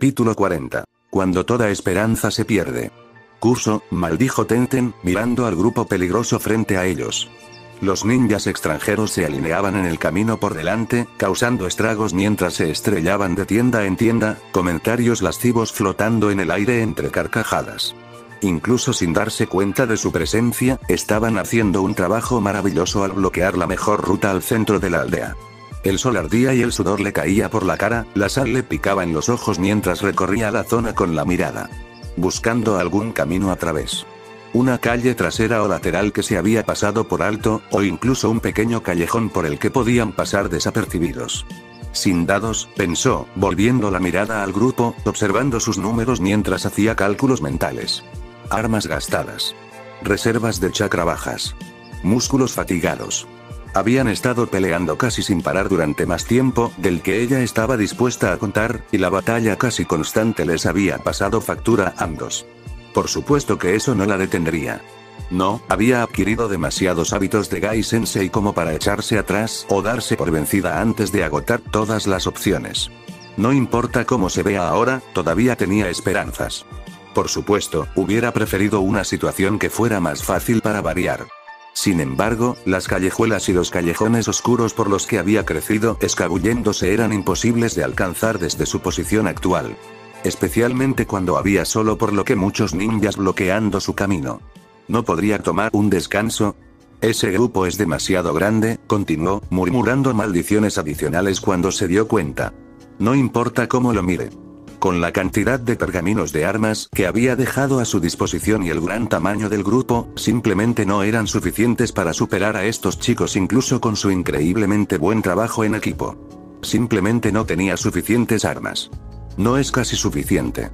Capítulo 40. Cuando toda esperanza se pierde. Curso, maldijo Tenten, mirando al grupo peligroso frente a ellos. Los ninjas extranjeros se alineaban en el camino por delante, causando estragos mientras se estrellaban de tienda en tienda, comentarios lascivos flotando en el aire entre carcajadas. Incluso sin darse cuenta de su presencia, estaban haciendo un trabajo maravilloso al bloquear la mejor ruta al centro de la aldea. El sol ardía y el sudor le caía por la cara, la sal le picaba en los ojos mientras recorría la zona con la mirada. Buscando algún camino a través. Una calle trasera o lateral que se había pasado por alto, o incluso un pequeño callejón por el que podían pasar desapercibidos. Sin dados, pensó, volviendo la mirada al grupo, observando sus números mientras hacía cálculos mentales. Armas gastadas. Reservas de chakra bajas. Músculos fatigados. Habían estado peleando casi sin parar durante más tiempo del que ella estaba dispuesta a contar, y la batalla casi constante les había pasado factura a ambos. Por supuesto que eso no la detendría. No, había adquirido demasiados hábitos de Gai Sensei como para echarse atrás o darse por vencida antes de agotar todas las opciones. No importa cómo se vea ahora, todavía tenía esperanzas. Por supuesto, hubiera preferido una situación que fuera más fácil para variar. Sin embargo, las callejuelas y los callejones oscuros por los que había crecido escabulléndose eran imposibles de alcanzar desde su posición actual. Especialmente cuando había solo por lo que muchos ninjas bloqueando su camino. ¿No podría tomar un descanso? Ese grupo es demasiado grande, continuó, murmurando maldiciones adicionales cuando se dio cuenta. No importa cómo lo mire. Con la cantidad de pergaminos de armas que había dejado a su disposición y el gran tamaño del grupo, simplemente no eran suficientes para superar a estos chicos incluso con su increíblemente buen trabajo en equipo. Simplemente no tenía suficientes armas. No es casi suficiente.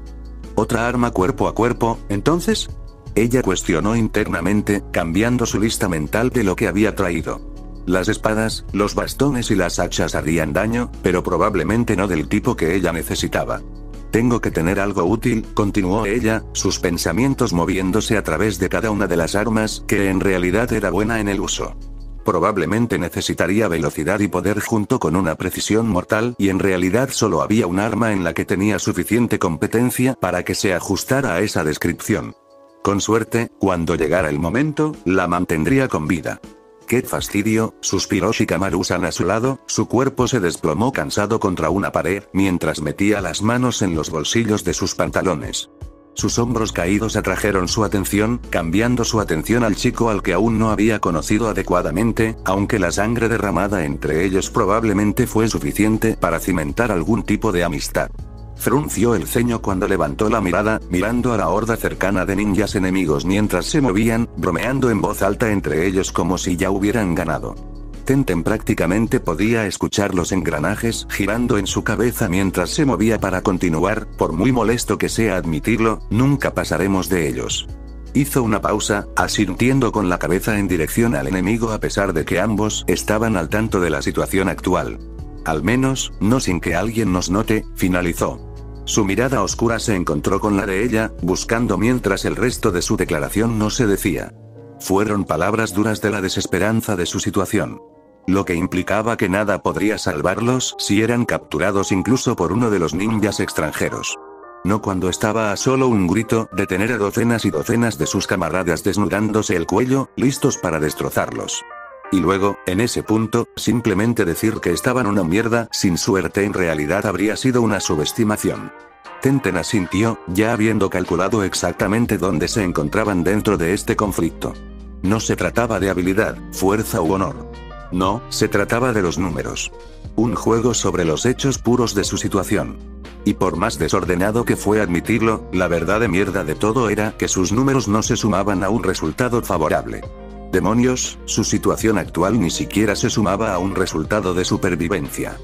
¿Otra arma cuerpo a cuerpo, entonces? Ella cuestionó internamente, cambiando su lista mental de lo que había traído. Las espadas, los bastones y las hachas harían daño, pero probablemente no del tipo que ella necesitaba. Tengo que tener algo útil, continuó ella, sus pensamientos moviéndose a través de cada una de las armas, que en realidad era buena en el uso. Probablemente necesitaría velocidad y poder junto con una precisión mortal, y en realidad solo había un arma en la que tenía suficiente competencia para que se ajustara a esa descripción. Con suerte, cuando llegara el momento, la mantendría con vida. ¡Qué fastidio!, suspiró Shikamaru-san a su lado, su cuerpo se desplomó cansado contra una pared, mientras metía las manos en los bolsillos de sus pantalones. Sus hombros caídos atrajeron su atención, cambiando su atención al chico al que aún no había conocido adecuadamente, aunque la sangre derramada entre ellos probablemente fue suficiente para cimentar algún tipo de amistad. Frunció el ceño cuando levantó la mirada, mirando a la horda cercana de ninjas enemigos mientras se movían, bromeando en voz alta entre ellos como si ya hubieran ganado. Tenten prácticamente podía escuchar los engranajes girando en su cabeza mientras se movía para continuar, por muy molesto que sea admitirlo, nunca pasaremos de ellos. Hizo una pausa, asintiendo con la cabeza en dirección al enemigo a pesar de que ambos estaban al tanto de la situación actual. Al menos, no sin que alguien nos note, finalizó. Su mirada oscura se encontró con la de ella, buscando mientras el resto de su declaración no se decía. Fueron palabras duras de la desesperanza de su situación. Lo que implicaba que nada podría salvarlos si eran capturados incluso por uno de los ninjas extranjeros. No cuando estaba a solo un grito de tener a docenas y docenas de sus camaradas desnudándose el cuello, listos para destrozarlos. Y luego, en ese punto, simplemente decir que estaban una mierda sin suerte en realidad habría sido una subestimación. Tenten asintió, ya habiendo calculado exactamente dónde se encontraban dentro de este conflicto. No se trataba de habilidad, fuerza u honor. No, se trataba de los números. Un juego sobre los hechos puros de su situación. Y por más desordenado que fue admitirlo, la verdad de mierda de todo era que sus números no se sumaban a un resultado favorable. Demonios, su situación actual ni siquiera se sumaba a un resultado de supervivencia.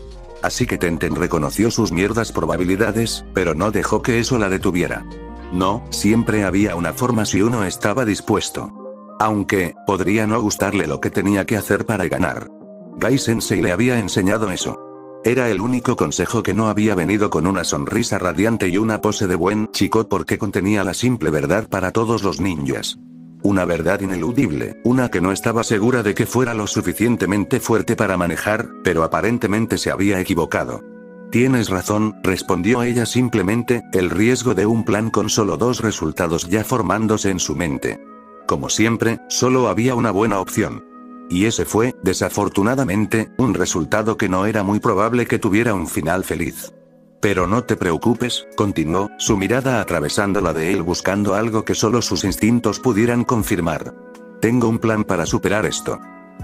Así que Tenten reconoció sus mierdas probabilidades, pero no dejó que eso la detuviera. No, siempre había una forma si uno estaba dispuesto. Aunque, podría no gustarle lo que tenía que hacer para ganar. Gai Sensei le había enseñado eso. Era el único consejo que no había venido con una sonrisa radiante y una pose de buen chico porque contenía la simple verdad para todos los ninjas. Una verdad ineludible, una que no estaba segura de que fuera lo suficientemente fuerte para manejar, pero aparentemente se había equivocado. Tienes razón, respondió ella simplemente, el riesgo de un plan con solo 2 resultados ya formándose en su mente. Como siempre, solo había una buena opción. Y ese fue, desafortunadamente, un resultado que no era muy probable que tuviera un final feliz. Pero no te preocupes, continuó, su mirada atravesando la de él buscando algo que solo sus instintos pudieran confirmar. Tengo un plan para superar esto.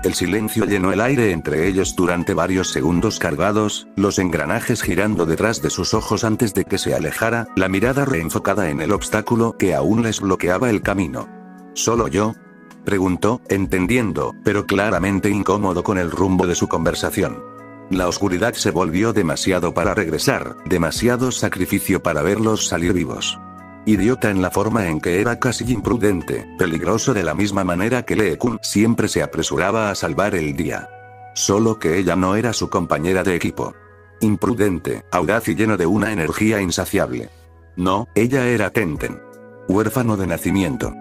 El silencio llenó el aire entre ellos durante varios segundos cargados, los engranajes girando detrás de sus ojos antes de que se alejara, la mirada reenfocada en el obstáculo que aún les bloqueaba el camino. ¿Solo yo?, preguntó, entendiendo, pero claramente incómodo con el rumbo de su conversación. La oscuridad se volvió demasiado para regresar, demasiado sacrificio para verlos salir vivos. Idiota en la forma en que era casi imprudente, peligroso de la misma manera que Lee Kun siempre se apresuraba a salvar el día. Solo que ella no era su compañera de equipo. Imprudente, audaz y lleno de una energía insaciable. No, ella era Tenten. Huérfano de nacimiento.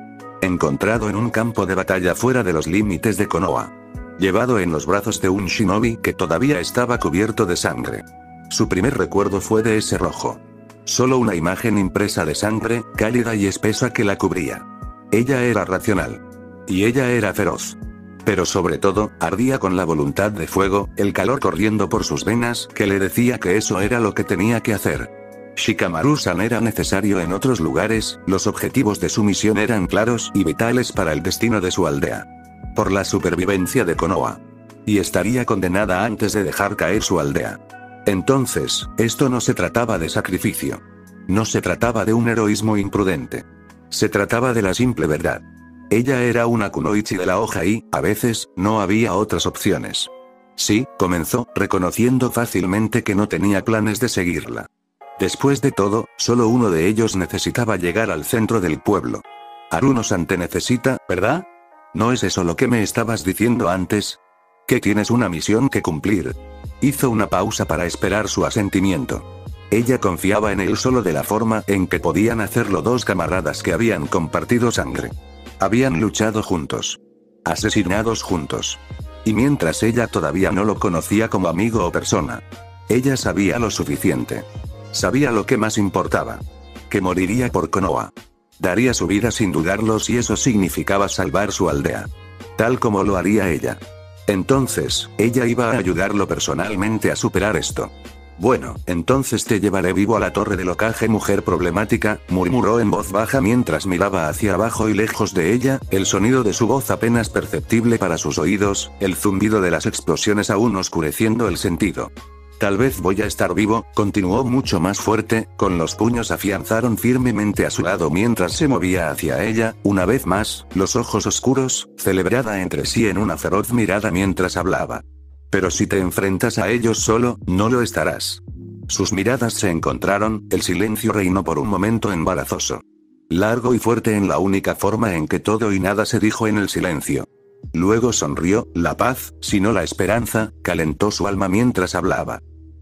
Encontrado en un campo de batalla fuera de los límites de Konoha. Llevado en los brazos de un shinobi que todavía estaba cubierto de sangre. Su primer recuerdo fue de ese rojo. Solo una imagen impresa de sangre, cálida y espesa que la cubría. Ella era racional. Y ella era feroz. Pero sobre todo, ardía con la voluntad de fuego, el calor corriendo por sus venas, que le decía que eso era lo que tenía que hacer. Shikamaru-san era necesario en otros lugares, los objetivos de su misión eran claros y vitales para el destino de su aldea. Por la supervivencia de Konoha. Y estaría condenada antes de dejar caer su aldea. Entonces, esto no se trataba de sacrificio. No se trataba de un heroísmo imprudente. Se trataba de la simple verdad. Ella era una kunoichi de la hoja y, a veces, no había otras opciones. Sí, comenzó, reconociendo fácilmente que no tenía planes de seguirla. Después de todo, solo uno de ellos necesitaba llegar al centro del pueblo. Haruno-san te necesita, ¿verdad? ¿No es eso lo que me estabas diciendo antes? ¿Que tienes una misión que cumplir? Hizo una pausa para esperar su asentimiento. Ella confiaba en él solo de la forma en que podían hacerlo 2 camaradas que habían compartido sangre. Habían luchado juntos. Asesinados juntos. Y mientras ella todavía no lo conocía como amigo o persona. Ella sabía lo suficiente. Sabía lo que más importaba. Que moriría por Konoha. Daría su vida sin dudarlo si eso significaba salvar su aldea. Tal como lo haría ella. Entonces, ella iba a ayudarlo personalmente a superar esto. Bueno, entonces te llevaré vivo a la torre del Hokage, mujer problemática, murmuró en voz baja mientras miraba hacia abajo y lejos de ella, el sonido de su voz apenas perceptible para sus oídos, el zumbido de las explosiones aún oscureciendo el sentido. Tal vez voy a estar vivo, continuó mucho más fuerte, con los puños afianzaron firmemente a su lado mientras se movía hacia ella, una vez más, los ojos oscuros, celebrada entre sí en una feroz mirada mientras hablaba. Pero si te enfrentas a ellos solo, no lo estarás. Sus miradas se encontraron, el silencio reinó por un momento embarazoso. Largo y fuerte en la única forma en que todo y nada se dijo en el silencio. Luego sonrió, la paz, sino la esperanza, calentó su alma mientras hablaba.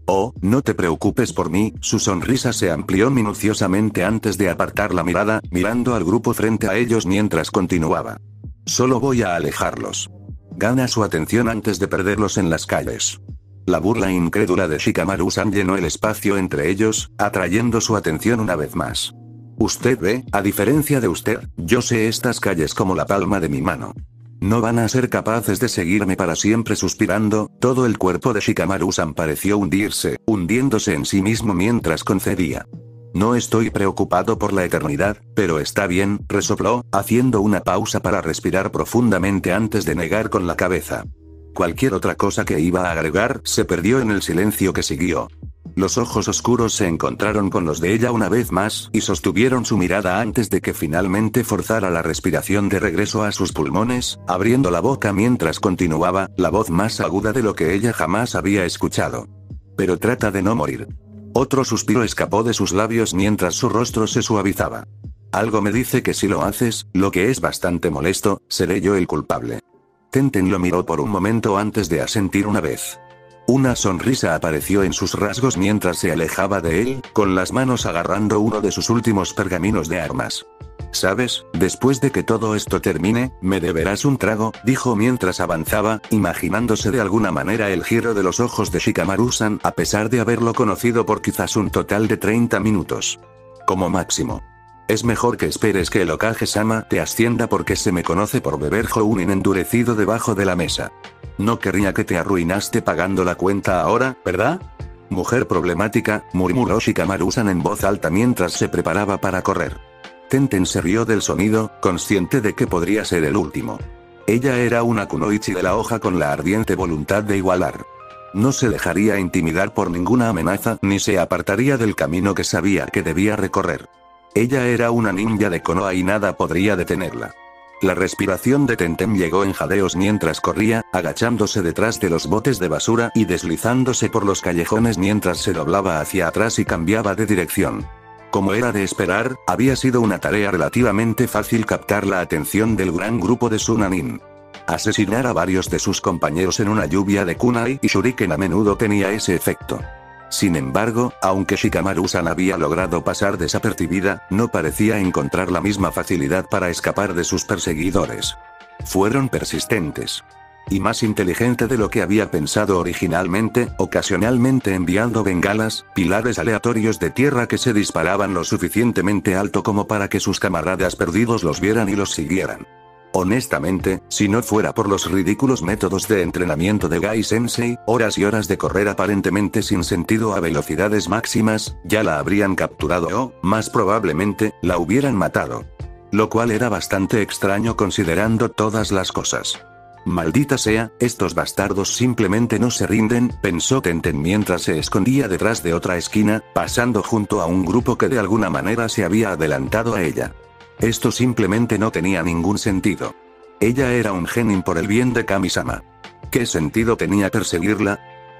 Oh, no te preocupes por mí, su sonrisa se amplió minuciosamente antes de apartar la mirada, mirando al grupo frente a ellos mientras continuaba. Solo voy a alejarlos. Gana su atención antes de perderlos en las calles. La burla incrédula de Shikamaru-san llenó el espacio entre ellos, atrayendo su atención una vez más. Usted ve, a diferencia de usted, yo sé estas calles como la palma de mi mano. No van a ser capaces de seguirme para siempre. Suspirando, todo el cuerpo de Shikamaru-san pareció hundirse, hundiéndose en sí mismo mientras concedía. No estoy preocupado por la eternidad, pero está bien, resopló, haciendo una pausa para respirar profundamente antes de negar con la cabeza. Cualquier otra cosa que iba a agregar se perdió en el silencio que siguió. Los ojos oscuros se encontraron con los de ella una vez más, y sostuvieron su mirada antes de que finalmente forzara la respiración de regreso a sus pulmones, abriendo la boca mientras continuaba, la voz más aguda de lo que ella jamás había escuchado. Pero trata de no morir. Otro suspiro escapó de sus labios mientras su rostro se suavizaba. Algo me dice que si lo haces, lo que es bastante molesto, seré yo el culpable. Tenten lo miró por un momento antes de asentir una vez. Una sonrisa apareció en sus rasgos mientras se alejaba de él, con las manos agarrando uno de sus últimos pergaminos de armas. ¿Sabes? Después de que todo esto termine, me deberás un trago, dijo mientras avanzaba, imaginándose de alguna manera el giro de los ojos de Shikamaru-san a pesar de haberlo conocido por quizás un total de 30 minutos. Como máximo. Es mejor que esperes que el Hokage-sama te ascienda porque se me conoce por beber Jounin endurecido debajo de la mesa. No querría que te arruinaste pagando la cuenta ahora, ¿verdad? Mujer problemática, murmuró Shikamaru-san en voz alta mientras se preparaba para correr. Tenten se rió del sonido, consciente de que podría ser el último. Ella era una kunoichi de la hoja con la ardiente voluntad de igualar. No se dejaría intimidar por ninguna amenaza ni se apartaría del camino que sabía que debía recorrer. Ella era una ninja de Konoha y nada podría detenerla. La respiración de Tenten llegó en jadeos mientras corría, agachándose detrás de los botes de basura y deslizándose por los callejones mientras se doblaba hacia atrás y cambiaba de dirección. Como era de esperar, había sido una tarea relativamente fácil captar la atención del gran grupo de Sunanin. Asesinar a varios de sus compañeros en una lluvia de kunai y shuriken a menudo tenía ese efecto. Sin embargo, aunque Shikamaru-san había logrado pasar desapercibida, no parecía encontrar la misma facilidad para escapar de sus perseguidores. Fueron persistentes. Y más inteligente de lo que había pensado originalmente, ocasionalmente enviando bengalas, pilares aleatorios de tierra que se disparaban lo suficientemente alto como para que sus camaradas perdidos los vieran y los siguieran. Honestamente, si no fuera por los ridículos métodos de entrenamiento de Gai Sensei, horas y horas de correr aparentemente sin sentido a velocidades máximas, ya la habrían capturado o, más probablemente, la hubieran matado. Lo cual era bastante extraño considerando todas las cosas. Maldita sea, estos bastardos simplemente no se rinden, pensó Tenten mientras se escondía detrás de otra esquina, pasando junto a un grupo que de alguna manera se había adelantado a ella. Esto simplemente no tenía ningún sentido. Ella era un genin por el bien de Kami-sama. ¿Qué sentido tenía perseguirla?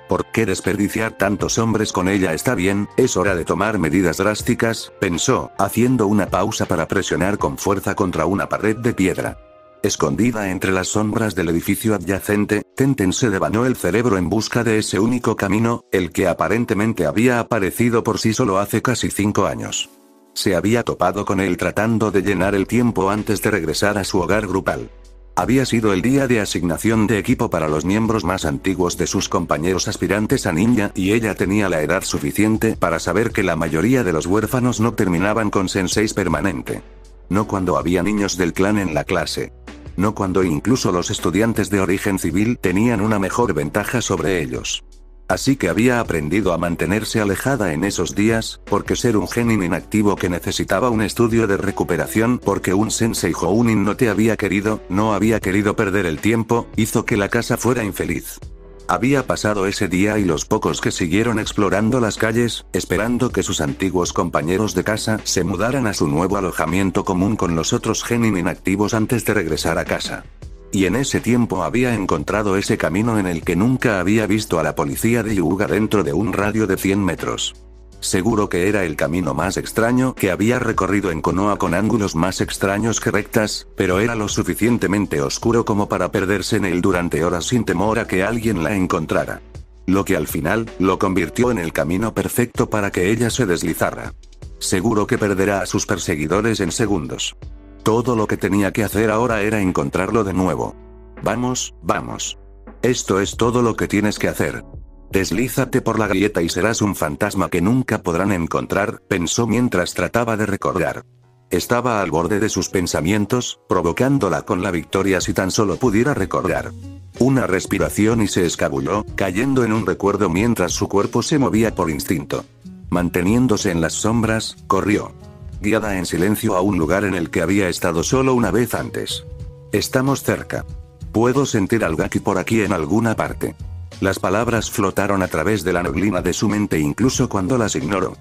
¿Por qué desperdiciar tantos hombres con ella? Está bien, es hora de tomar medidas drásticas, pensó, haciendo una pausa para presionar con fuerza contra una pared de piedra. Escondida entre las sombras del edificio adyacente, Tenten se devanó el cerebro en busca de ese único camino, el que aparentemente había aparecido por sí solo hace casi 5 años. Se había topado con él tratando de llenar el tiempo antes de regresar a su hogar grupal. Había sido el día de asignación de equipo para los miembros más antiguos de sus compañeros aspirantes a ninja y ella tenía la edad suficiente para saber que la mayoría de los huérfanos no terminaban con senseis permanente. No cuando había niños del clan en la clase. No cuando incluso los estudiantes de origen civil tenían una mejor ventaja sobre ellos. Así que había aprendido a mantenerse alejada en esos días, porque ser un genin inactivo que necesitaba un estudio de recuperación porque un sensei Jounin no te había querido, no había querido perder el tiempo, hizo que la casa fuera infeliz. Había pasado ese día y los pocos que siguieron explorando las calles, esperando que sus antiguos compañeros de casa se mudaran a su nuevo alojamiento común con los otros genin inactivos antes de regresar a casa. Y en ese tiempo había encontrado ese camino en el que nunca había visto a la policía de Hyuga dentro de un radio de 100 metros. Seguro que era el camino más extraño que había recorrido en Konoha con ángulos más extraños que rectas, pero era lo suficientemente oscuro como para perderse en él durante horas sin temor a que alguien la encontrara. Lo que al final, lo convirtió en el camino perfecto para que ella se deslizara. Seguro que perderá a sus perseguidores en segundos. Todo lo que tenía que hacer ahora era encontrarlo de nuevo. Vamos, vamos. Esto es todo lo que tienes que hacer. Deslízate por la galleta y serás un fantasma que nunca podrán encontrar, pensó mientras trataba de recordar. Estaba al borde de sus pensamientos, provocándola con la victoria si tan solo pudiera recordar. Una respiración y se escabulló, cayendo en un recuerdo mientras su cuerpo se movía por instinto. Manteniéndose en las sombras, corrió. Guiada en silencio a un lugar en el que había estado solo una vez antes. Estamos cerca. Puedo sentir al Gaki por aquí en alguna parte. Las palabras flotaron a través de la neblina de su mente incluso cuando las ignoró.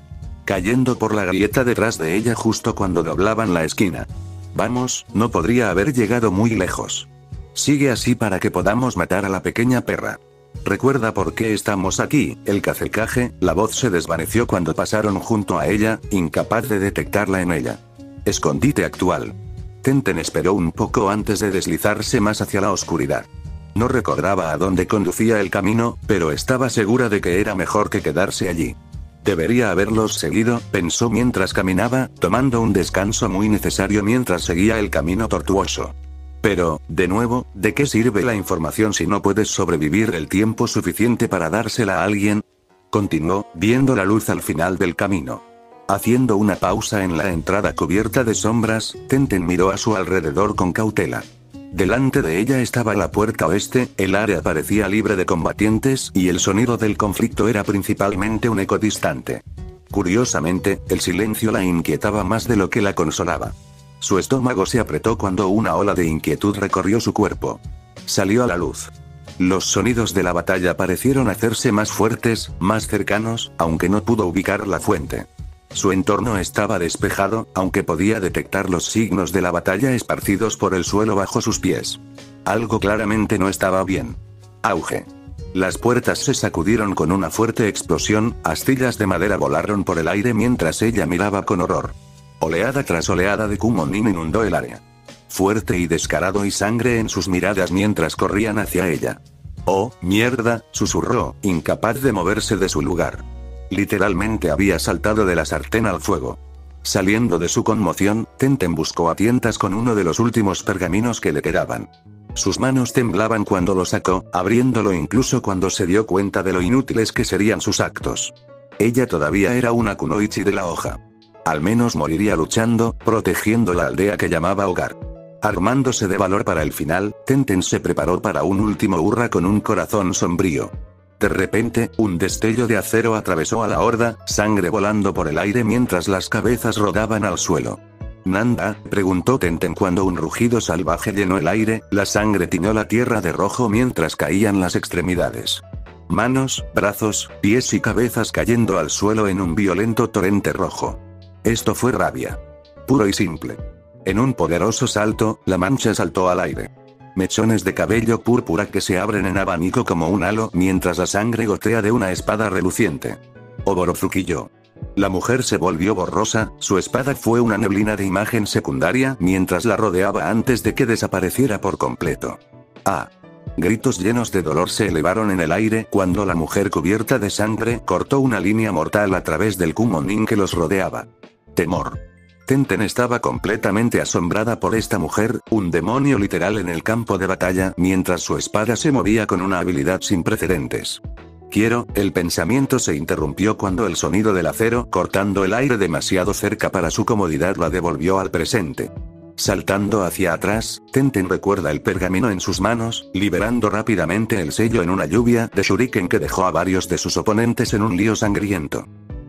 Cayendo por la galleta detrás de ella justo cuando doblaban la esquina. Vamos, no podría haber llegado muy lejos. Sigue así para que podamos matar a la pequeña perra. ¿Recuerda por qué estamos aquí? El Kazekage, la voz se desvaneció cuando pasaron junto a ella, incapaz de detectarla en ella. Escondite actual. Tenten esperó un poco antes de deslizarse más hacia la oscuridad. No recordaba a dónde conducía el camino, pero estaba segura de que era mejor que quedarse allí. Debería haberlos seguido, pensó mientras caminaba, tomando un descanso muy necesario mientras seguía el camino tortuoso. Pero, de nuevo, ¿de qué sirve la información si no puedes sobrevivir el tiempo suficiente para dársela a alguien? Continuó, viendo la luz al final del camino. Haciendo una pausa en la entrada cubierta de sombras, Tenten miró a su alrededor con cautela. Delante de ella estaba la puerta oeste, el área parecía libre de combatientes y el sonido del conflicto era principalmente un eco distante. Curiosamente, el silencio la inquietaba más de lo que la consolaba. Su estómago se apretó cuando una ola de inquietud recorrió su cuerpo. Salió a la luz. Los sonidos de la batalla parecieron hacerse más fuertes, más cercanos, aunque no pudo ubicar la fuente. Su entorno estaba despejado, aunque podía detectar los signos de la batalla esparcidos por el suelo bajo sus pies. Algo claramente no estaba bien. Auge. Las puertas se sacudieron con una fuerte explosión, astillas de madera volaron por el aire mientras ella miraba con horror. Oleada tras oleada de Kumonin inundó el área. Fuerte y descarado y sangre en sus miradas mientras corrían hacia ella. «Oh, mierda», susurró, incapaz de moverse de su lugar. Literalmente había saltado de la sartén al fuego. Saliendo de su conmoción, Tenten buscó a tientas con uno de los últimos pergaminos que le quedaban. Sus manos temblaban cuando lo sacó, abriéndolo incluso cuando se dio cuenta de lo inútiles que serían sus actos. Ella todavía era una kunoichi de la hoja. Al menos moriría luchando, protegiendo la aldea que llamaba hogar. Armándose de valor para el final, Tenten se preparó para un último hurra con un corazón sombrío. De repente, un destello de acero atravesó a la horda, sangre volando por el aire mientras las cabezas rodaban al suelo. «¿Nanda?», preguntó Tenten cuando un rugido salvaje llenó el aire, la sangre tiñó la tierra de rojo mientras caían las extremidades. Manos, brazos, pies y cabezas cayendo al suelo en un violento torrente rojo. Esto fue rabia. Puro y simple. En un poderoso salto, la mancha saltó al aire. Mechones de cabello púrpura que se abren en abanico como un halo mientras la sangre gotea de una espada reluciente. Oborozukiyo. La mujer se volvió borrosa, su espada fue una neblina de imagen secundaria mientras la rodeaba antes de que desapareciera por completo. ¡Ah! Gritos llenos de dolor se elevaron en el aire cuando la mujer cubierta de sangre cortó una línea mortal a través del Kumonin que los rodeaba. Temor. Tenten estaba completamente asombrada por esta mujer, un demonio literal en el campo de batalla, mientras su espada se movía con una habilidad sin precedentes. El pensamiento se interrumpió cuando el sonido del acero cortando el aire demasiado cerca para su comodidad la devolvió al presente. Saltando hacia atrás, Tenten recuerda el pergamino en sus manos, liberando rápidamente el sello en una lluvia de shuriken que dejó a varios de sus oponentes en un lío sangriento.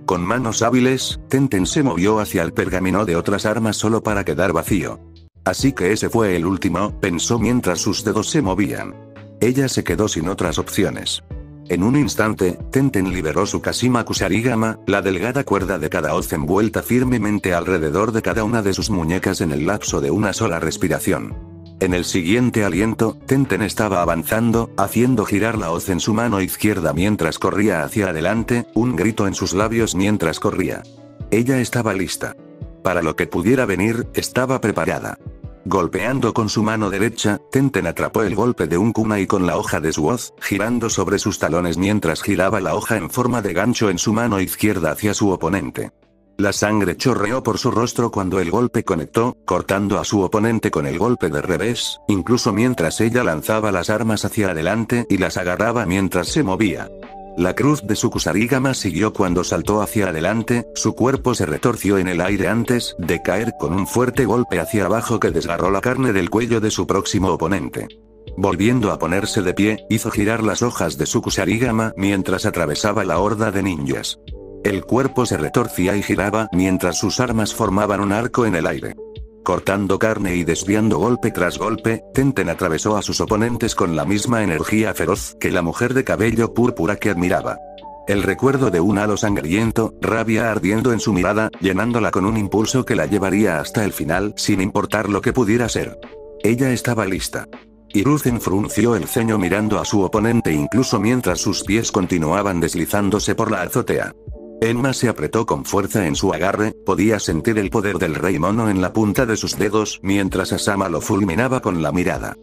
Con manos hábiles, Tenten se movió hacia el pergamino de otras armas solo para quedar vacío. Así que ese fue el último, pensó mientras sus dedos se movían. Ella se quedó sin otras opciones. En un instante, Tenten liberó su Kashima Kusarigama, la delgada cuerda de cada hoz envuelta firmemente alrededor de cada una de sus muñecas en el lapso de una sola respiración. En el siguiente aliento, Tenten estaba avanzando, haciendo girar la hoz en su mano izquierda mientras corría hacia adelante, un grito en sus labios mientras corría. Ella estaba lista. Para lo que pudiera venir, estaba preparada. Golpeando con su mano derecha, Tenten atrapó el golpe de un kunai con la hoja de su hoz, girando sobre sus talones mientras giraba la hoja en forma de gancho en su mano izquierda hacia su oponente. La sangre chorreó por su rostro cuando el golpe conectó, cortando a su oponente con el golpe de revés, incluso mientras ella lanzaba las armas hacia adelante y las agarraba mientras se movía. La cruz de su Kusarigama siguió cuando saltó hacia adelante, su cuerpo se retorció en el aire antes de caer con un fuerte golpe hacia abajo que desgarró la carne del cuello de su próximo oponente. Volviendo a ponerse de pie, hizo girar las hojas de su Kusarigama mientras atravesaba la horda de ninjas. El cuerpo se retorcía y giraba mientras sus armas formaban un arco en el aire. Cortando carne y desviando golpe tras golpe, Tenten atravesó a sus oponentes con la misma energía feroz que la mujer de cabello púrpura que admiraba. El recuerdo de un halo sangriento, rabia ardiendo en su mirada, llenándola con un impulso que la llevaría hasta el final sin importar lo que pudiera ser. Ella estaba lista. Hiruzen frunció el ceño mirando a su oponente incluso mientras sus pies continuaban deslizándose por la azotea. Enma se apretó con fuerza en su agarre, podía sentir el poder del rey mono en la punta de sus dedos mientras Asama lo fulminaba con la mirada.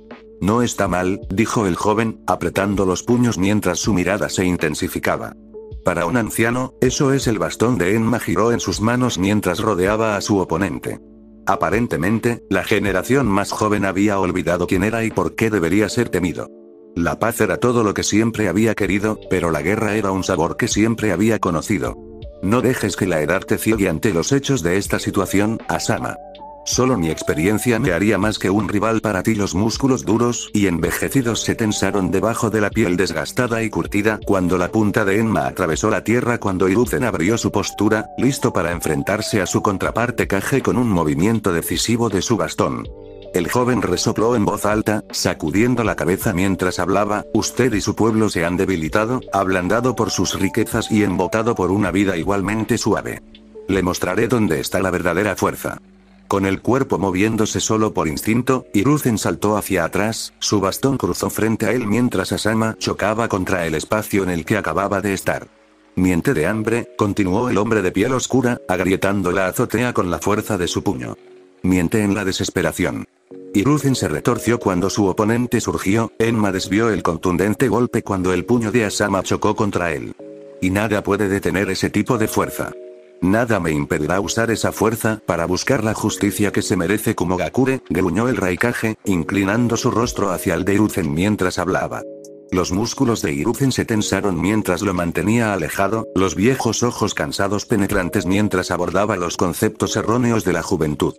No está mal, dijo el joven, apretando los puños mientras su mirada se intensificaba. Para un anciano, eso es el bastón de Enma. Giró en sus manos mientras rodeaba a su oponente. Aparentemente, la generación más joven había olvidado quién era y por qué debería ser temido. La paz era todo lo que siempre había querido, pero la guerra era un sabor que siempre había conocido. No dejes que la edad te ciegue ante los hechos de esta situación, Asama. Solo mi experiencia me haría más que un rival para ti. Los músculos duros y envejecidos se tensaron debajo de la piel desgastada y curtida cuando la punta de Enma atravesó la tierra. Cuando Hiruzen abrió su postura, listo para enfrentarse a su contraparte Kage con un movimiento decisivo de su bastón. El joven resopló en voz alta, sacudiendo la cabeza mientras hablaba: usted y su pueblo se han debilitado, ablandado por sus riquezas y embotado por una vida igualmente suave. Le mostraré dónde está la verdadera fuerza. Con el cuerpo moviéndose solo por instinto, Hiruzen saltó hacia atrás, su bastón cruzó frente a él mientras Asama chocaba contra el espacio en el que acababa de estar. Miente de hambre, continuó el hombre de piel oscura, agrietando la azotea con la fuerza de su puño. Miente en la desesperación. Hiruzen se retorció cuando su oponente surgió. Enma desvió el contundente golpe cuando el puño de Asama chocó contra él. Y nada puede detener ese tipo de fuerza. Nada me impedirá usar esa fuerza para buscar la justicia que se merece. Kumogakure, gruñó el Raikage, inclinando su rostro hacia el de Hiruzen mientras hablaba. Los músculos de Hiruzen se tensaron mientras lo mantenía alejado, los viejos ojos cansados penetrantes mientras abordaba los conceptos erróneos de la juventud.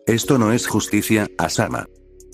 Esto no es justicia, Asama.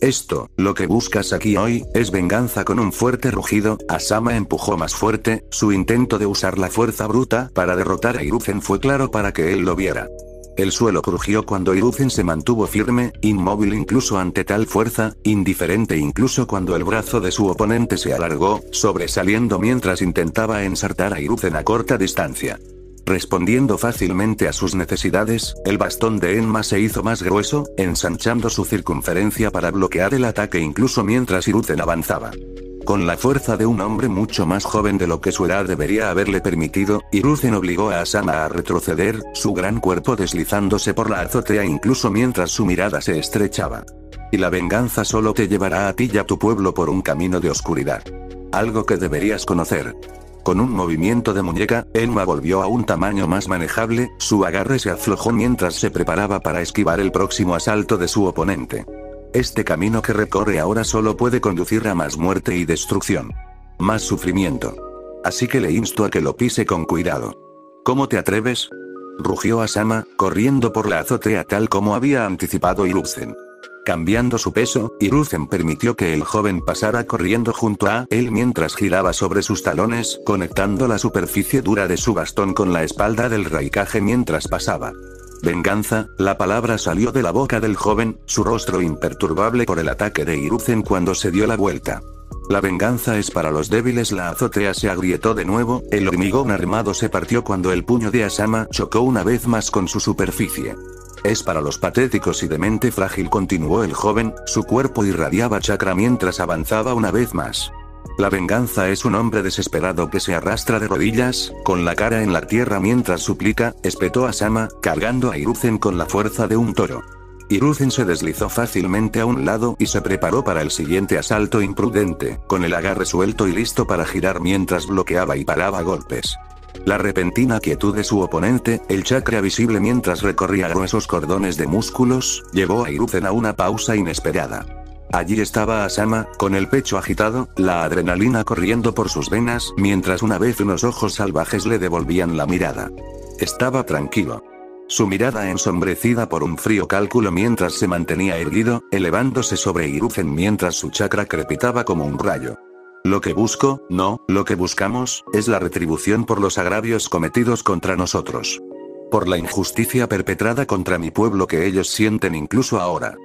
Esto, lo que buscas aquí hoy, es venganza. Con un fuerte rugido, Asama empujó más fuerte. Su intento de usar la fuerza bruta para derrotar a Hiruzen fue claro para que él lo viera. El suelo crujió cuando Hiruzen se mantuvo firme, inmóvil incluso ante tal fuerza, indiferente incluso cuando el brazo de su oponente se alargó, sobresaliendo mientras intentaba ensartar a Hiruzen a corta distancia. Respondiendo fácilmente a sus necesidades, el bastón de Enma se hizo más grueso, ensanchando su circunferencia para bloquear el ataque incluso mientras Hiruzen avanzaba. Con la fuerza de un hombre mucho más joven de lo que su edad debería haberle permitido, Hiruzen obligó a Asama a retroceder, su gran cuerpo deslizándose por la azotea incluso mientras su mirada se estrechaba. Y la venganza solo te llevará a ti y a tu pueblo por un camino de oscuridad. Algo que deberías conocer. Con un movimiento de muñeca, Enma volvió a un tamaño más manejable, su agarre se aflojó mientras se preparaba para esquivar el próximo asalto de su oponente. Este camino que recorre ahora solo puede conducir a más muerte y destrucción. Más sufrimiento. Así que le insto a que lo pise con cuidado. ¿Cómo te atreves?, rugió Asama, corriendo por la azotea tal como había anticipado Hiruzen. Cambiando su peso, Hiruzen permitió que el joven pasara corriendo junto a él mientras giraba sobre sus talones, conectando la superficie dura de su bastón con la espalda del Raikage mientras pasaba. Venganza, la palabra salió de la boca del joven, su rostro imperturbable por el ataque de Hiruzen cuando se dio la vuelta. La venganza es para los débiles. La azotea se agrietó de nuevo, el hormigón armado se partió cuando el puño de Asama chocó una vez más con su superficie. Es para los patéticos y de mente frágil, continuó el joven, su cuerpo irradiaba chakra mientras avanzaba una vez más. La venganza es un hombre desesperado que se arrastra de rodillas, con la cara en la tierra mientras suplica, espetó Asama, cargando a Hiruzen con la fuerza de un toro. Hiruzen se deslizó fácilmente a un lado y se preparó para el siguiente asalto imprudente, con el agarre suelto y listo para girar mientras bloqueaba y paraba golpes. La repentina quietud de su oponente, el chakra visible mientras recorría gruesos cordones de músculos, llevó a Hiruzen a una pausa inesperada. Allí estaba Asama, con el pecho agitado, la adrenalina corriendo por sus venas, mientras una vez unos ojos salvajes le devolvían la mirada. Estaba tranquilo. Su mirada ensombrecida por un frío cálculo mientras se mantenía erguido, elevándose sobre Hiruzen mientras su chakra crepitaba como un rayo. Lo que busco, no, lo que buscamos, es la retribución por los agravios cometidos contra nosotros. Por la injusticia perpetrada contra mi pueblo que ellos sienten incluso ahora.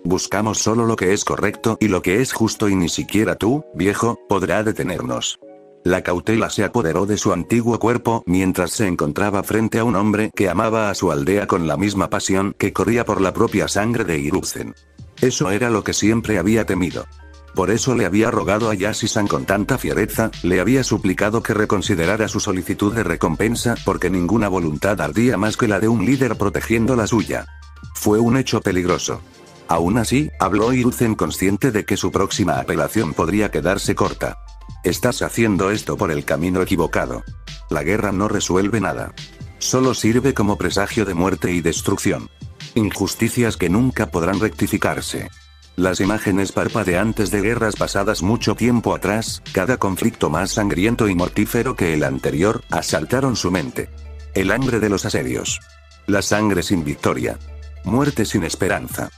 Buscamos solo lo que es correcto y lo que es justo y ni siquiera tú, viejo, podrá detenernos. La cautela se apoderó de su antiguo cuerpo mientras se encontraba frente a un hombre que amaba a su aldea con la misma pasión que corría por la propia sangre de Hiruzen. Eso era lo que siempre había temido. Por eso le había rogado a Yashi-san con tanta fiereza, le había suplicado que reconsiderara su solicitud de recompensa porque ninguna voluntad ardía más que la de un líder protegiendo la suya. Fue un hecho peligroso. Aún así, habló Hiruzen consciente de que su próxima apelación podría quedarse corta. Estás haciendo esto por el camino equivocado. La guerra no resuelve nada. Solo sirve como presagio de muerte y destrucción. Injusticias que nunca podrán rectificarse. Las imágenes parpadeantes de guerras pasadas mucho tiempo atrás, cada conflicto más sangriento y mortífero que el anterior, asaltaron su mente. El hambre de los asedios. La sangre sin victoria. Muerte sin esperanza.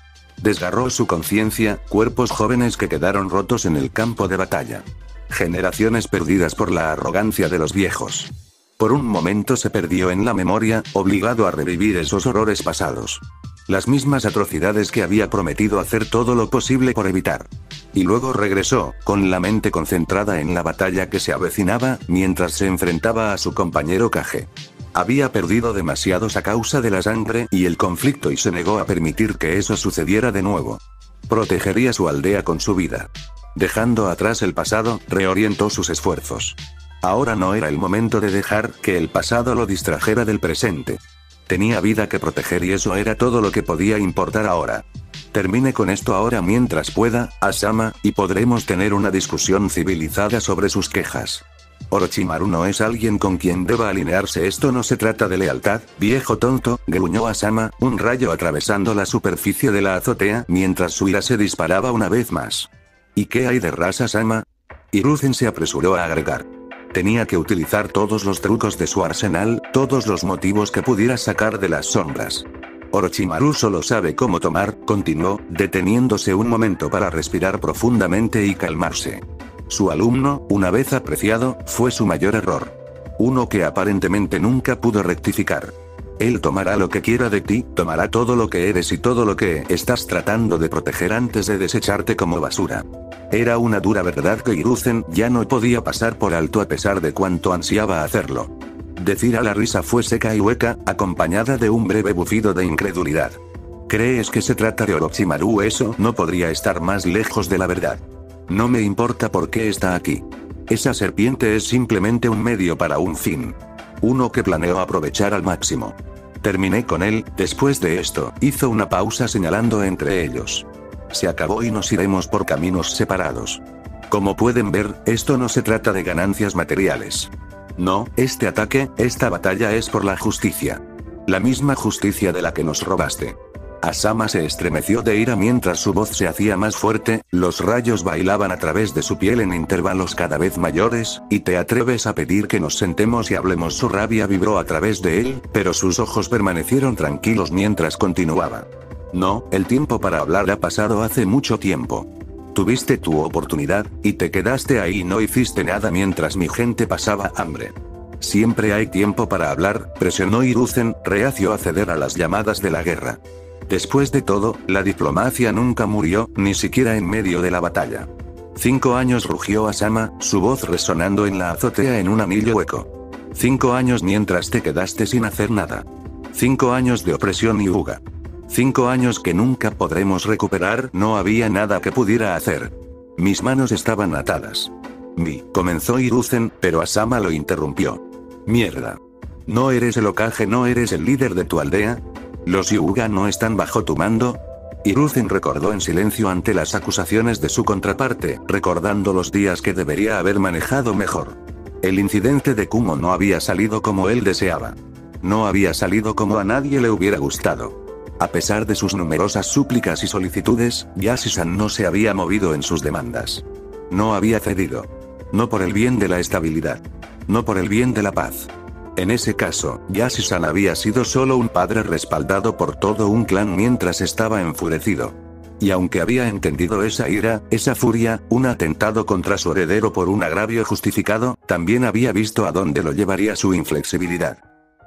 Desgarró su conciencia, cuerpos jóvenes que quedaron rotos en el campo de batalla. Generaciones perdidas por la arrogancia de los viejos. Por un momento se perdió en la memoria, obligado a revivir esos horrores pasados. Las mismas atrocidades que había prometido hacer todo lo posible por evitar. Y luego regresó, con la mente concentrada en la batalla que se avecinaba, mientras se enfrentaba a su compañero Kage. Había perdido demasiados a causa de la sangre y el conflicto y se negó a permitir que eso sucediera de nuevo. Protegería su aldea con su vida. Dejando atrás el pasado, reorientó sus esfuerzos. Ahora no era el momento de dejar que el pasado lo distrajera del presente. Tenía vida que proteger y eso era todo lo que podía importar ahora. Termine con esto ahora mientras pueda, Asama, y podremos tener una discusión civilizada sobre sus quejas. Orochimaru no es alguien con quien deba alinearse. Esto no se trata de lealtad, viejo tonto, gruñó Asama, un rayo atravesando la superficie de la azotea mientras su ira se disparaba una vez más. ¿Y qué hay de raza, Asama? Hiruzen se apresuró a agregar. Tenía que utilizar todos los trucos de su arsenal, todos los motivos que pudiera sacar de las sombras. Orochimaru solo sabe cómo tomar, continuó, deteniéndose un momento para respirar profundamente y calmarse. Su alumno, una vez apreciado, fue su mayor error. Uno que aparentemente nunca pudo rectificar. Él tomará lo que quiera de ti, tomará todo lo que eres y todo lo que estás tratando de proteger antes de desecharte como basura. Era una dura verdad que Hiruzen ya no podía pasar por alto a pesar de cuánto ansiaba hacerlo. Decir a la risa fue seca y hueca, acompañada de un breve bufido de incredulidad. ¿Crees que se trata de Orochimaru? Eso no podría estar más lejos de la verdad. No me importa por qué está aquí. Esa serpiente es simplemente un medio para un fin. Uno que planeo aprovechar al máximo. Terminé con él, después de esto, hizo una pausa señalando entre ellos. Se acabó y nos iremos por caminos separados. Como pueden ver, esto no se trata de ganancias materiales. No, este ataque, esta batalla es por la justicia. La misma justicia de la que nos robaste. Asama se estremeció de ira mientras su voz se hacía más fuerte, los rayos bailaban a través de su piel en intervalos cada vez mayores, ¿y te atreves a pedir que nos sentemos y hablemos? Su rabia vibró a través de él, pero sus ojos permanecieron tranquilos mientras continuaba. No, el tiempo para hablar ha pasado hace mucho tiempo. Tuviste tu oportunidad, y te quedaste ahí y no hiciste nada mientras mi gente pasaba hambre. Siempre hay tiempo para hablar, presionó Hiruzen, reacio a ceder a las llamadas de la guerra. Después de todo, la diplomacia nunca murió, ni siquiera en medio de la batalla. 5 años, rugió Asama, su voz resonando en la azotea en un anillo hueco. 5 años mientras te quedaste sin hacer nada. 5 años de opresión y fuga. 5 años que nunca podremos recuperar. No había nada que pudiera hacer. Mis manos estaban atadas. Comenzó Hiruzen, pero Asama lo interrumpió. Mierda. ¿No eres el Hokage? ¿No eres el líder de tu aldea? ¿Los Hyuga no están bajo tu mando? Hiruzen recordó en silencio ante las acusaciones de su contraparte, recordando los días que debería haber manejado mejor. El incidente de Kumo no había salido como él deseaba. No había salido como a nadie le hubiera gustado. A pesar de sus numerosas súplicas y solicitudes, Yashi-san no se había movido en sus demandas. No había cedido. No por el bien de la estabilidad. No por el bien de la paz. En ese caso, Yashi-san había sido solo un padre respaldado por todo un clan mientras estaba enfurecido. Y aunque había entendido esa ira, esa furia, un atentado contra su heredero por un agravio justificado, también había visto a dónde lo llevaría su inflexibilidad.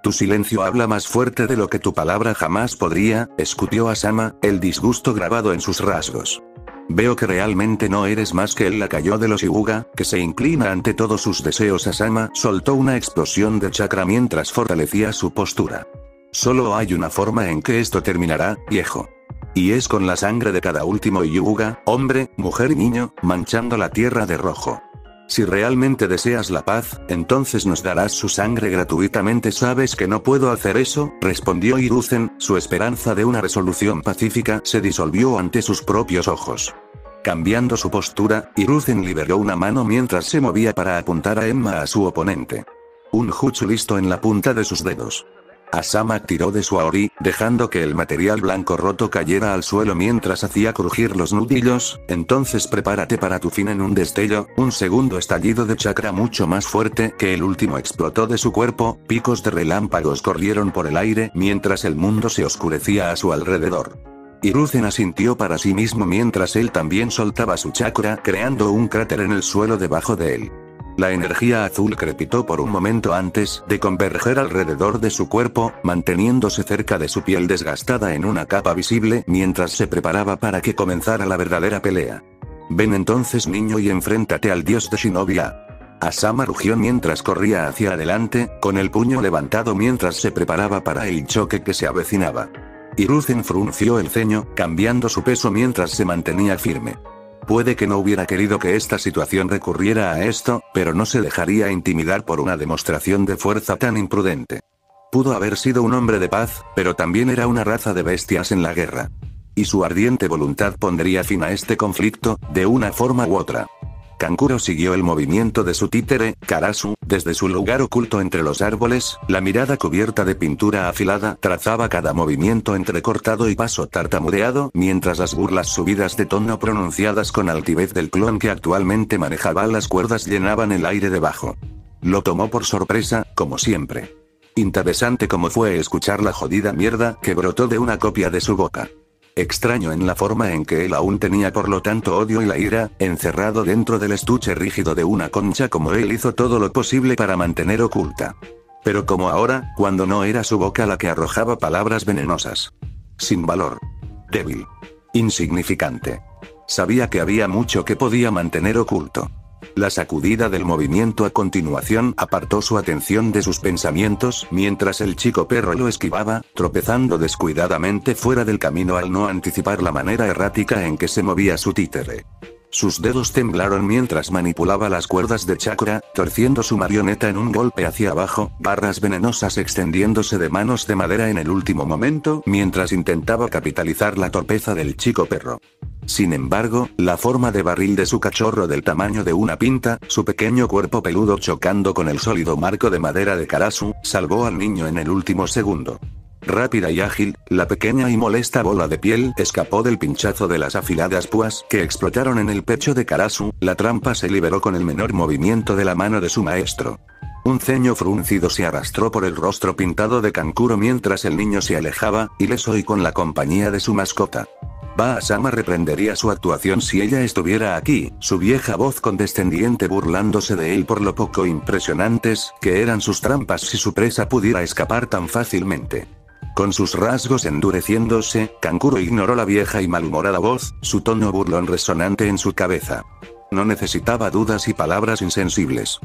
Tu silencio habla más fuerte de lo que tu palabra jamás podría, escupió Asama, el disgusto grabado en sus rasgos. Veo que realmente no eres más que el lacayo de los Hyuga, que se inclina ante todos sus deseos. Asama soltó una explosión de chakra mientras fortalecía su postura. Solo hay una forma en que esto terminará, viejo. Y es con la sangre de cada último Hyuga, hombre, mujer y niño, manchando la tierra de rojo. Si realmente deseas la paz, entonces nos darás su sangre gratuitamente. Sabes que no puedo hacer eso, respondió Hiruzen, su esperanza de una resolución pacífica se disolvió ante sus propios ojos. Cambiando su postura, Hiruzen liberó una mano mientras se movía para apuntar a Emma a su oponente. Un jutsu listo en la punta de sus dedos. Asama tiró de su Aori, dejando que el material blanco roto cayera al suelo mientras hacía crujir los nudillos. Entonces prepárate para tu fin. En un destello, un segundo estallido de chakra mucho más fuerte que el último explotó de su cuerpo, picos de relámpagos corrieron por el aire mientras el mundo se oscurecía a su alrededor. Hiruzen asintió para sí mismo mientras él también soltaba su chakra, creando un cráter en el suelo debajo de él. La energía azul crepitó por un momento antes de converger alrededor de su cuerpo, manteniéndose cerca de su piel desgastada en una capa visible mientras se preparaba para que comenzara la verdadera pelea. Ven entonces, niño, y enfréntate al dios de Shinobi-A. Asama rugió mientras corría hacia adelante, con el puño levantado mientras se preparaba para el choque que se avecinaba. Hiruzen frunció el ceño, cambiando su peso mientras se mantenía firme. Puede que no hubiera querido que esta situación recurriera a esto, pero no se dejaría intimidar por una demostración de fuerza tan imprudente. Pudo haber sido un hombre de paz, pero también era una raza de bestias en la guerra. Y su ardiente voluntad pondría fin a este conflicto, de una forma u otra. Kankuro siguió el movimiento de su títere, Karasu, desde su lugar oculto entre los árboles, la mirada cubierta de pintura afilada trazaba cada movimiento entrecortado y paso tartamudeado, mientras las burlas subidas de tono pronunciadas con altivez del clon que actualmente manejaba las cuerdas llenaban el aire debajo. Lo tomó por sorpresa, como siempre. Interesante como fue escuchar la jodida mierda que brotó de una copia de su boca. Extraño en la forma en que él aún tenía por lo tanto odio y la ira, encerrado dentro del estuche rígido de una concha como él hizo todo lo posible para mantener oculta. Pero como ahora, cuando no era su boca la que arrojaba palabras venenosas. Sin valor. Débil. Insignificante. Sabía que había mucho que podía mantener oculto. La sacudida del movimiento a continuación apartó su atención de sus pensamientos mientras el chico perro lo esquivaba, tropezando descuidadamente fuera del camino al no anticipar la manera errática en que se movía su títere. Sus dedos temblaron mientras manipulaba las cuerdas de chakra, torciendo su marioneta en un golpe hacia abajo, barras venenosas extendiéndose de manos de madera en el último momento mientras intentaba capitalizar la torpeza del chico perro. Sin embargo, la forma de barril de su cachorro del tamaño de una pinta, su pequeño cuerpo peludo chocando con el sólido marco de madera de Karasu, salvó al niño en el último segundo. Rápida y ágil, la pequeña y molesta bola de piel escapó del pinchazo de las afiladas púas que explotaron en el pecho de Karasu, la trampa se liberó con el menor movimiento de la mano de su maestro. Un ceño fruncido se arrastró por el rostro pintado de Kankuro mientras el niño se alejaba, ileso y con la compañía de su mascota. Asama reprendería su actuación si ella estuviera aquí, su vieja voz condescendiente burlándose de él por lo poco impresionantes que eran sus trampas si su presa pudiera escapar tan fácilmente. Con sus rasgos endureciéndose, Kankuro ignoró la vieja y malhumorada voz, su tono burlón resonante en su cabeza. No necesitaba dudas y palabras insensibles.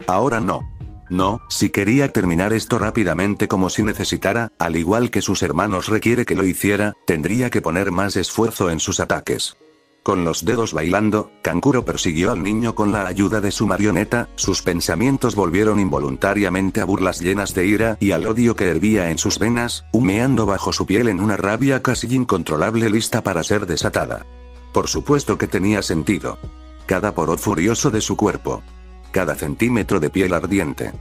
Ahora no. No, si quería terminar esto rápidamente como si necesitara, al igual que sus hermanos requiere que lo hiciera, tendría que poner más esfuerzo en sus ataques. Con los dedos bailando, Kankuro persiguió al niño con la ayuda de su marioneta, sus pensamientos volvieron involuntariamente a burlas llenas de ira y al odio que hervía en sus venas, humeando bajo su piel en una rabia casi incontrolable lista para ser desatada. Por supuesto que tenía sentido. Cada poro furioso de su cuerpo. Cada centímetro de piel ardiente.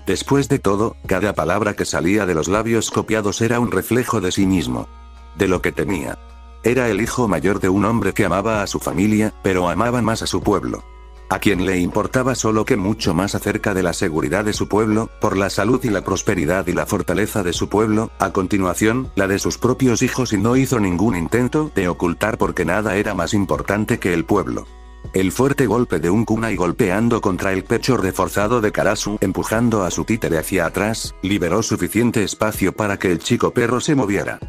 Después de todo, cada palabra que salía de los labios copiados era un reflejo de sí mismo. De lo que temía. Era el hijo mayor de un hombre que amaba a su familia, pero amaba más a su pueblo. A quien le importaba solo que mucho más acerca de la seguridad de su pueblo, por la salud y la prosperidad y la fortaleza de su pueblo, a continuación, la de sus propios hijos y no hizo ningún intento de ocultar porque nada era más importante que el pueblo. El fuerte golpe de un kunai golpeando contra el pecho reforzado de Karasu, empujando a su títere hacia atrás, liberó suficiente espacio para que el chico perro se moviera.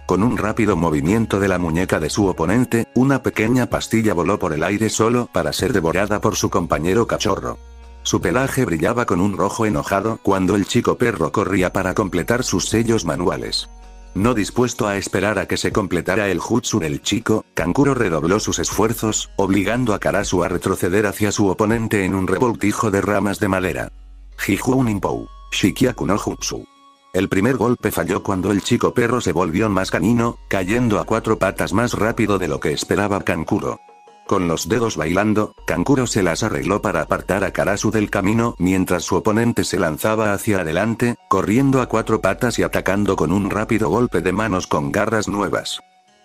Con un rápido movimiento de la muñeca de su oponente, una pequeña pastilla voló por el aire solo para ser devorada por su compañero cachorro. Su pelaje brillaba con un rojo enojado cuando el chico perro corría para completar sus sellos manuales. No dispuesto a esperar a que se completara el jutsu del chico, Kankuro redobló sus esfuerzos, obligando a Karasu a retroceder hacia su oponente en un revoltijo de ramas de madera. Jiju Ninpou. Shikyaku no Jutsu. El primer golpe falló cuando el chico perro se volvió más canino, cayendo a 4 patas más rápido de lo que esperaba Kankuro. Con los dedos bailando, Kankuro se las arregló para apartar a Karasu del camino mientras su oponente se lanzaba hacia adelante, corriendo a 4 patas y atacando con un rápido golpe de manos con garras nuevas.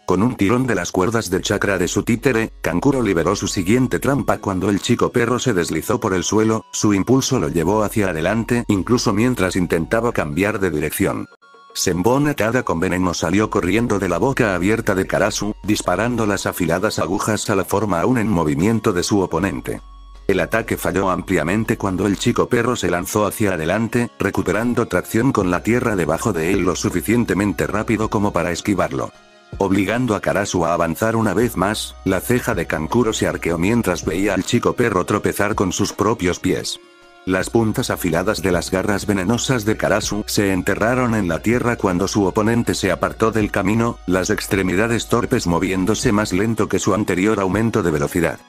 Con un tirón de las cuerdas de chakra de su títere, Kankuro liberó su siguiente trampa cuando el chico perro se deslizó por el suelo, su impulso lo llevó hacia adelante incluso mientras intentaba cambiar de dirección. Senbon atada con veneno salió corriendo de la boca abierta de Karasu, disparando las afiladas agujas a la forma aún en movimiento de su oponente. El ataque falló ampliamente cuando el chico perro se lanzó hacia adelante, recuperando tracción con la tierra debajo de él lo suficientemente rápido como para esquivarlo. Obligando a Karasu a avanzar una vez más, la ceja de Kankuro se arqueó mientras veía al chico perro tropezar con sus propios pies. Las puntas afiladas de las garras venenosas de Karasu se enterraron en la tierra cuando su oponente se apartó del camino, las extremidades torpes moviéndose más lento que su anterior aumento de velocidad.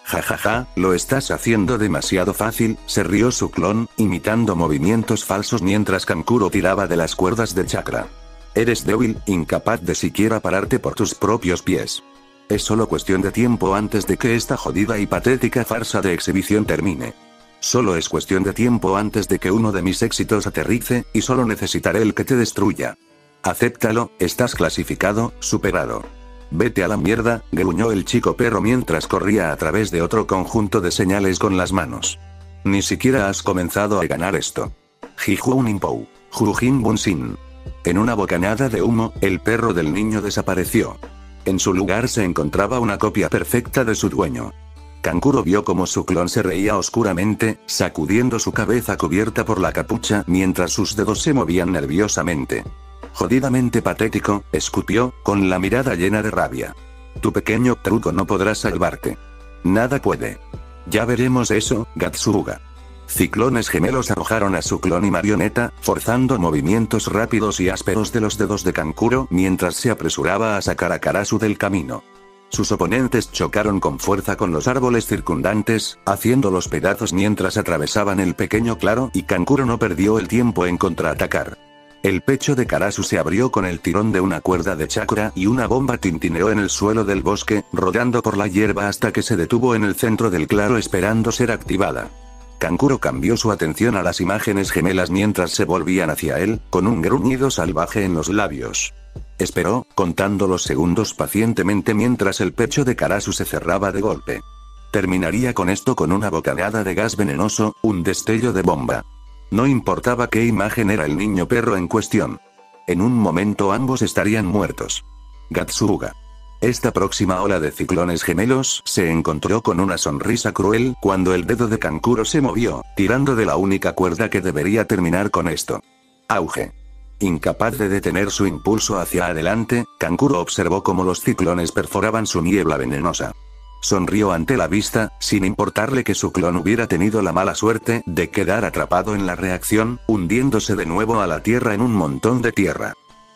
Jajaja, lo estás haciendo demasiado fácil, se rió su clon, imitando movimientos falsos mientras Kankuro tiraba de las cuerdas de chakra. Eres débil, incapaz de siquiera pararte por tus propios pies. Es solo cuestión de tiempo antes de que esta jodida y patética farsa de exhibición termine. Solo es cuestión de tiempo antes de que uno de mis éxitos aterrice, y solo necesitaré el que te destruya. Acéptalo, estás clasificado, superado. Vete a la mierda, gruñó el chico perro mientras corría a través de otro conjunto de señales con las manos. Ni siquiera has comenzado a ganar esto. Jiju Ninpou. Jujin Bunsin. En una bocanada de humo, el perro del niño desapareció. En su lugar se encontraba una copia perfecta de su dueño. Kankuro vio como su clon se reía oscuramente, sacudiendo su cabeza cubierta por la capucha mientras sus dedos se movían nerviosamente. Jodidamente patético, escupió, con la mirada llena de rabia. Tu pequeño truco no podrá salvarte. Nada puede. Ya veremos eso, Gatsuga. Ciclones gemelos arrojaron a su clon y marioneta, forzando movimientos rápidos y ásperos de los dedos de Kankuro mientras se apresuraba a sacar a Karasu del camino. Sus oponentes chocaron con fuerza con los árboles circundantes, haciéndolos pedazos mientras atravesaban el pequeño claro y Kankuro no perdió el tiempo en contraatacar. El pecho de Karasu se abrió con el tirón de una cuerda de chakra y una bomba tintineó en el suelo del bosque, rodando por la hierba hasta que se detuvo en el centro del claro esperando ser activada. Kankuro cambió su atención a las imágenes gemelas mientras se volvían hacia él, con un gruñido salvaje en los labios. Esperó, contando los segundos pacientemente mientras el pecho de Karasu se cerraba de golpe. Terminaría con esto con una bocanada de gas venenoso, un destello de bomba. No importaba qué imagen era el niño perro en cuestión. En un momento ambos estarían muertos. Gatsuga. Esta próxima ola de ciclones gemelos se encontró con una sonrisa cruel cuando el dedo de Kankuro se movió, tirando de la única cuerda que debería terminar con esto. Auge. Incapaz de detener su impulso hacia adelante, Kankuro observó cómo los ciclones perforaban su niebla venenosa. Sonrió ante la vista, sin importarle que su clon hubiera tenido la mala suerte de quedar atrapado en la reacción, hundiéndose de nuevo a la tierra en un montón de tierra.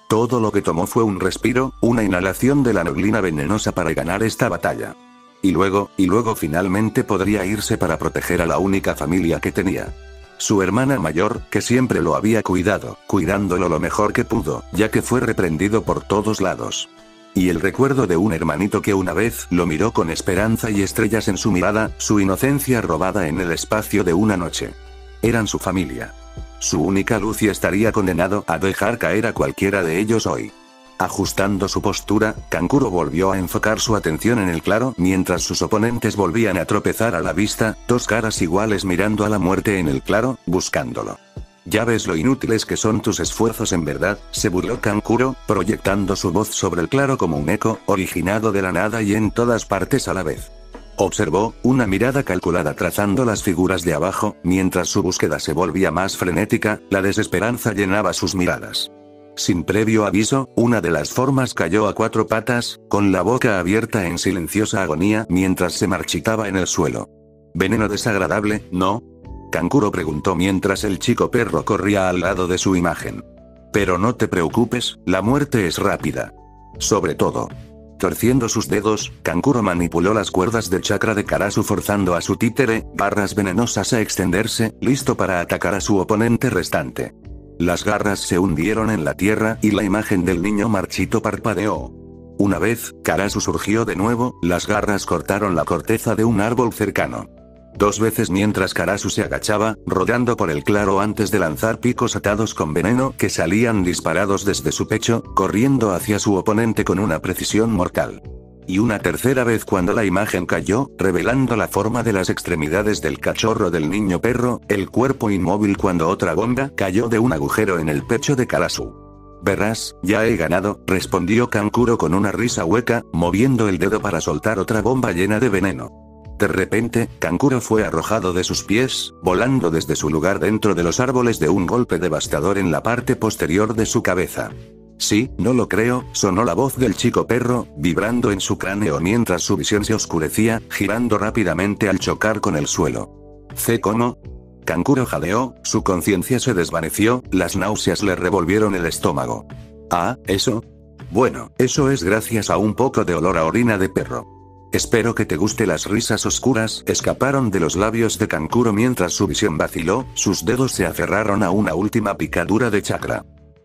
Todo lo que tomó fue un respiro, una inhalación de la neblina venenosa para ganar esta batalla. Y luego finalmente podría irse para proteger a la única familia que tenía. Su hermana mayor, que siempre lo había cuidado, cuidándolo lo mejor que pudo, ya que fue reprendido por todos lados. Y el recuerdo de un hermanito que una vez lo miró con esperanza y estrellas en su mirada, su inocencia robada en el espacio de una noche. Eran su familia. Su única luz y estaría condenado a dejar caer a cualquiera de ellos hoy. Ajustando su postura, Kankuro volvió a enfocar su atención en el claro mientras sus oponentes volvían a tropezar a la vista, dos caras iguales mirando a la muerte en el claro, buscándolo. Ya ves lo inútiles que son tus esfuerzos en verdad, se burló Kankuro, proyectando su voz sobre el claro como un eco, originado de la nada y en todas partes a la vez. Observó, una mirada calculada trazando las figuras de abajo, mientras su búsqueda se volvía más frenética, la desesperanza llenaba sus miradas. Sin previo aviso, una de las formas cayó a 4 patas, con la boca abierta en silenciosa agonía mientras se marchitaba en el suelo. ¿Veneno desagradable, no? Kankuro preguntó mientras el chico perro corría al lado de su imagen. Pero no te preocupes, la muerte es rápida. Sobre todo. Torciendo sus dedos, Kankuro manipuló las cuerdas de chakra de Karasu forzando a su títere, barras venenosas a extenderse, listo para atacar a su oponente restante. Las garras se hundieron en la tierra y la imagen del niño marchito parpadeó. Una vez, Karasu surgió de nuevo, las garras cortaron la corteza de un árbol cercano. 2 veces mientras Karasu se agachaba, rodando por el claro antes de lanzar picos atados con veneno que salían disparados desde su pecho, corriendo hacia su oponente con una precisión mortal. Y una tercera vez cuando la imagen cayó, revelando la forma de las extremidades del cachorro del niño perro, el cuerpo inmóvil cuando otra bomba cayó de un agujero en el pecho de Karasu. Verás, ya he ganado, respondió Kankuro con una risa hueca, moviendo el dedo para soltar otra bomba llena de veneno. De repente, Kankuro fue arrojado de sus pies, volando desde su lugar dentro de los árboles de un golpe devastador en la parte posterior de su cabeza. Sí, no lo creo, sonó la voz del chico perro, vibrando en su cráneo mientras su visión se oscurecía, girando rápidamente al chocar con el suelo. ¿Cómo? Kankuro jadeó, su conciencia se desvaneció, las náuseas le revolvieron el estómago. Ah, ¿eso? Bueno, eso es gracias a un poco de olor a orina de perro. Espero que te guste. Las risas oscuras escaparon de los labios de Kankuro mientras su visión vaciló, sus dedos se aferraron a una última picadura de chakra.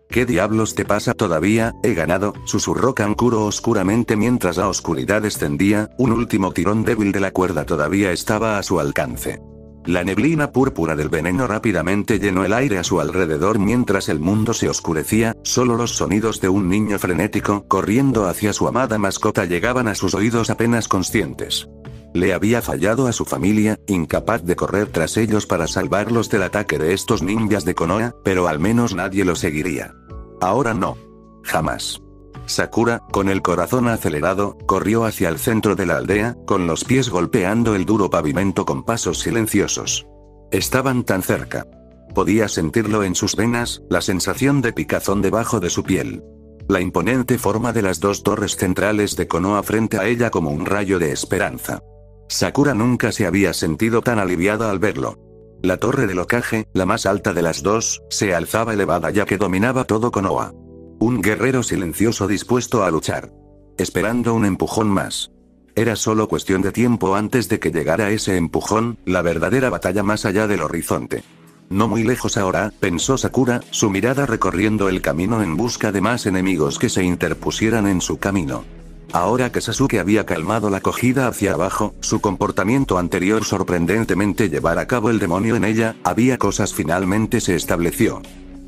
¿Qué diablos te pasa todavía? He ganado, susurró Kankuro oscuramente mientras la oscuridad descendía, un último tirón débil de la cuerda todavía estaba a su alcance. La neblina púrpura del veneno rápidamente llenó el aire a su alrededor mientras el mundo se oscurecía, solo los sonidos de un niño frenético corriendo hacia su amada mascota llegaban a sus oídos apenas conscientes. Le había fallado a su familia, incapaz de correr tras ellos para salvarlos del ataque de estos ninjas de Konoha, pero al menos nadie lo seguiría. Ahora no. Jamás. Sakura, con el corazón acelerado, corrió hacia el centro de la aldea, con los pies golpeando el duro pavimento con pasos silenciosos. Estaban tan cerca. Podía sentirlo en sus venas, la sensación de picazón debajo de su piel. La imponente forma de las 2 torres centrales de Konoha frente a ella como un rayo de esperanza. Sakura nunca se había sentido tan aliviada al verlo. La torre del Hokage, la más alta de las 2, se alzaba elevada ya que dominaba todo Konoha. Un guerrero silencioso dispuesto a luchar. Esperando un empujón más. Era solo cuestión de tiempo antes de que llegara ese empujón, la verdadera batalla más allá del horizonte. No muy lejos ahora, pensó Sakura, su mirada recorriendo el camino en busca de más enemigos que se interpusieran en su camino. Ahora que Sasuke había calmado la cogida hacia abajo, su comportamiento anterior sorprendentemente llevar a cabo el demonio en ella, había cosas finalmente se estableció.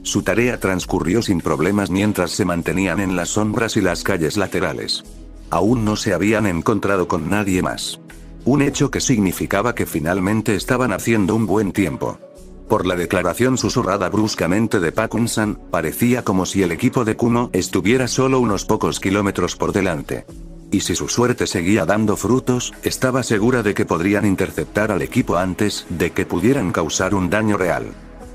Su tarea transcurrió sin problemas mientras se mantenían en las sombras y las calles laterales. Aún no se habían encontrado con nadie más. Un hecho que significaba que finalmente estaban haciendo un buen tiempo. Por la declaración susurrada bruscamente de Pakun-san, parecía como si el equipo de Kuno estuviera solo unos pocos kilómetros por delante. Y si su suerte seguía dando frutos, estaba segura de que podrían interceptar al equipo antes de que pudieran causar un daño real.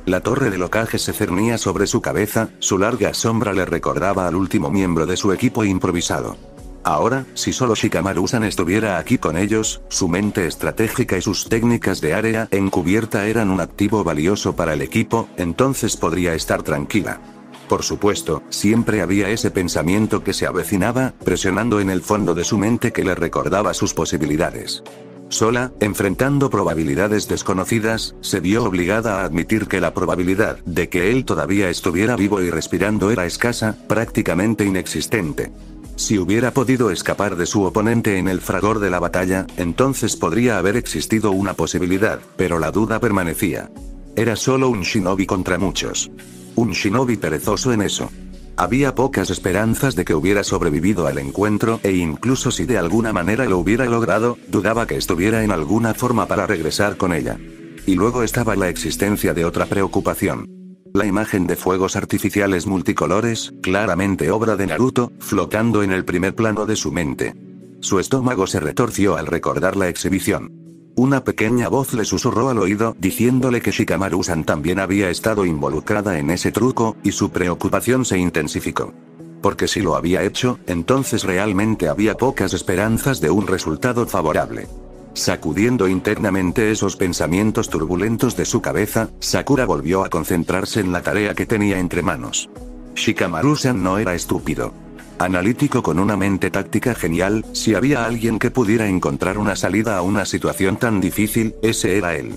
La torre del Hokage se cernía sobre su cabeza, su larga sombra le recordaba al último miembro de su equipo improvisado. Ahora, si solo Shikamaru-san estuviera aquí con ellos, su mente estratégica y sus técnicas de área encubierta eran un activo valioso para el equipo, entonces podría estar tranquila. Por supuesto, siempre había ese pensamiento que se avecinaba, presionando en el fondo de su mente que le recordaba sus posibilidades. Sola, enfrentando probabilidades desconocidas, se vio obligada a admitir que la probabilidad de que él todavía estuviera vivo y respirando era escasa, prácticamente inexistente. Si hubiera podido escapar de su oponente en el fragor de la batalla, entonces podría haber existido una posibilidad, pero la duda permanecía. Era solo un shinobi contra muchos. Un shinobi perezoso en eso. Había pocas esperanzas de que hubiera sobrevivido al encuentro, e incluso si de alguna manera lo hubiera logrado, dudaba que estuviera en alguna forma para regresar con ella. Y luego estaba la existencia de otra preocupación. La imagen de fuegos artificiales multicolores, claramente obra de Naruto, flotando en el primer plano de su mente. Su estómago se retorció al recordar la exhibición. Una pequeña voz le susurró al oído diciéndole que Shikamaru-san también había estado involucrada en ese truco, y su preocupación se intensificó. Porque si lo había hecho, entonces realmente había pocas esperanzas de un resultado favorable. Sacudiendo internamente esos pensamientos turbulentos de su cabeza, Sakura volvió a concentrarse en la tarea que tenía entre manos. Shikamaru-san no era estúpido. Analítico con una mente táctica genial, si había alguien que pudiera encontrar una salida a una situación tan difícil, ese era él.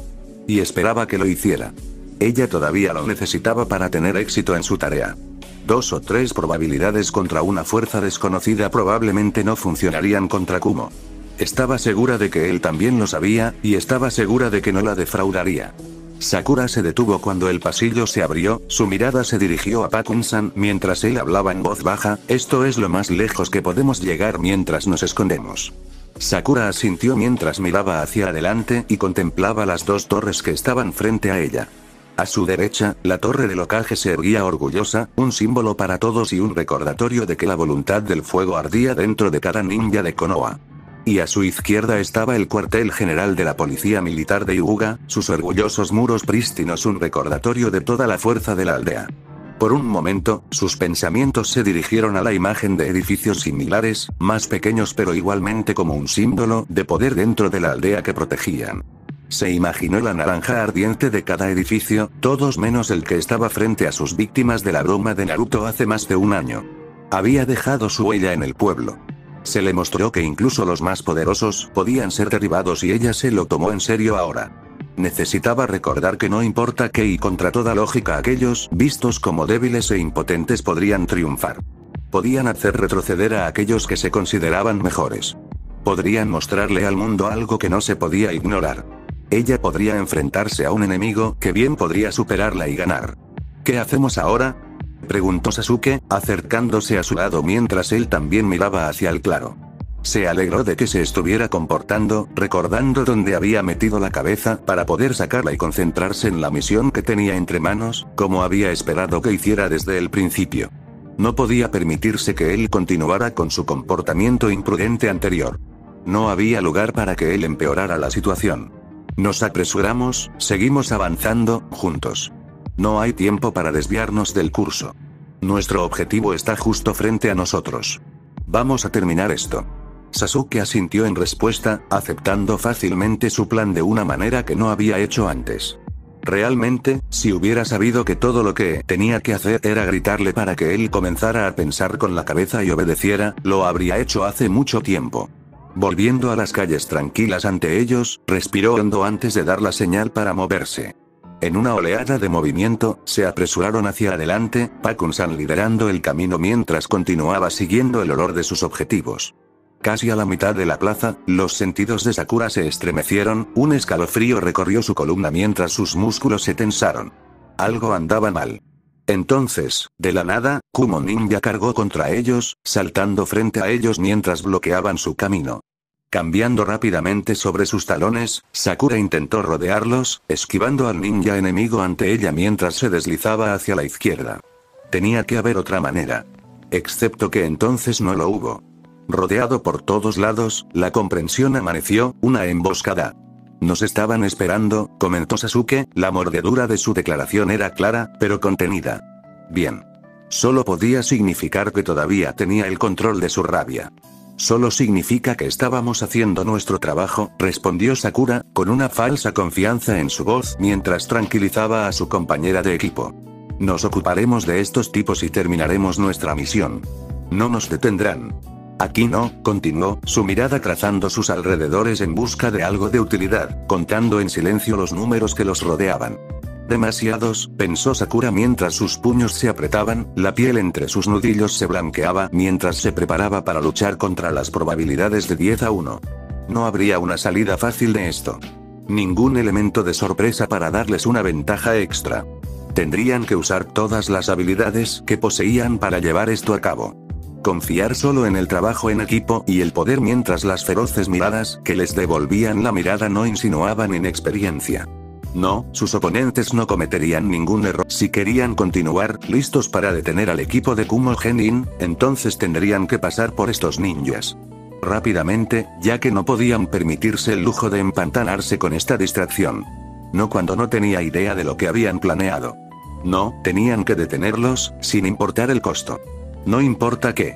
Y esperaba que lo hiciera. Ella todavía lo necesitaba para tener éxito en su tarea. 2 o 3 probabilidades contra una fuerza desconocida probablemente no funcionarían contra Kumo. Estaba segura de que él también lo sabía, y estaba segura de que no la defraudaría. Sakura se detuvo cuando el pasillo se abrió, su mirada se dirigió a Pakun-san mientras él hablaba en voz baja, esto es lo más lejos que podemos llegar mientras nos escondemos. Sakura asintió mientras miraba hacia adelante y contemplaba las 2 torres que estaban frente a ella. A su derecha, la torre del Hokage se erguía orgullosa, un símbolo para todos y un recordatorio de que la voluntad del fuego ardía dentro de cada ninja de Konoha. Y a su izquierda estaba el cuartel general de la policía militar de Hyuga, sus orgullosos muros prístinos un recordatorio de toda la fuerza de la aldea. Por un momento, sus pensamientos se dirigieron a la imagen de edificios similares, más pequeños pero igualmente como un símbolo de poder dentro de la aldea que protegían. Se imaginó la naranja ardiente de cada edificio, todos menos el que estaba frente a sus víctimas de la broma de Naruto hace más de un año. Había dejado su huella en el pueblo. Se le mostró que incluso los más poderosos podían ser derribados y ella se lo tomó en serio ahora. Necesitaba recordar que no importa qué y contra toda lógica aquellos vistos como débiles e impotentes podrían triunfar. Podían hacer retroceder a aquellos que se consideraban mejores. Podrían mostrarle al mundo algo que no se podía ignorar. Ella podría enfrentarse a un enemigo que bien podría superarla y ganar. ¿Qué hacemos ahora?, preguntó Sasuke, acercándose a su lado mientras él también miraba hacia el claro. Se alegró de que se estuviera comportando, recordando dónde había metido la cabeza para poder sacarla y concentrarse en la misión que tenía entre manos, como había esperado que hiciera desde el principio. No podía permitirse que él continuara con su comportamiento imprudente anterior. No había lugar para que él empeorara la situación. Nos apresuramos, seguimos avanzando, juntos. No hay tiempo para desviarnos del curso. Nuestro objetivo está justo frente a nosotros. Vamos a terminar esto. Sasuke asintió en respuesta, aceptando fácilmente su plan de una manera que no había hecho antes. Realmente, si hubiera sabido que todo lo que tenía que hacer era gritarle para que él comenzara a pensar con la cabeza y obedeciera, lo habría hecho hace mucho tiempo. Volviendo a las calles tranquilas ante ellos, respiró hondo antes de dar la señal para moverse. En una oleada de movimiento, se apresuraron hacia adelante, Pakun-san liderando el camino mientras continuaba siguiendo el olor de sus objetivos. Casi a la mitad de la plaza, los sentidos de Sakura se estremecieron, un escalofrío recorrió su columna mientras sus músculos se tensaron. Algo andaba mal. Entonces, de la nada, Kumo Ninja cargó contra ellos, saltando frente a ellos mientras bloqueaban su camino. Cambiando rápidamente sobre sus talones, Sakura intentó rodearlos, esquivando al ninja enemigo ante ella mientras se deslizaba hacia la izquierda. Tenía que haber otra manera. Excepto que entonces no lo hubo. Rodeado por todos lados, la comprensión amaneció, una emboscada. Nos estaban esperando, comentó Sasuke, la mordedura de su declaración era clara, pero contenida. Bien. Solo podía significar que todavía tenía el control de su rabia. Solo significa que estábamos haciendo nuestro trabajo, respondió Sakura, con una falsa confianza en su voz mientras tranquilizaba a su compañera de equipo. Nos ocuparemos de estos tipos y terminaremos nuestra misión. No nos detendrán. Aquí no, continuó, su mirada trazando sus alrededores en busca de algo de utilidad, contando en silencio los números que los rodeaban. Demasiados, pensó Sakura mientras sus puños se apretaban, la piel entre sus nudillos se blanqueaba mientras se preparaba para luchar contra las probabilidades de 10 a 1. No habría una salida fácil de esto. Ningún elemento de sorpresa para darles una ventaja extra. Tendrían que usar todas las habilidades que poseían para llevar esto a cabo. Confiar solo en el trabajo en equipo y el poder mientras las feroces miradas que les devolvían la mirada no insinuaban inexperiencia. No, sus oponentes no cometerían ningún error. Si querían continuar, listos para detener al equipo de Kumo Genin, entonces tendrían que pasar por estos ninjas. Rápidamente, ya que no podían permitirse el lujo de empantanarse con esta distracción. No cuando no tenía idea de lo que habían planeado. No, tenían que detenerlos, sin importar el costo. No importa qué.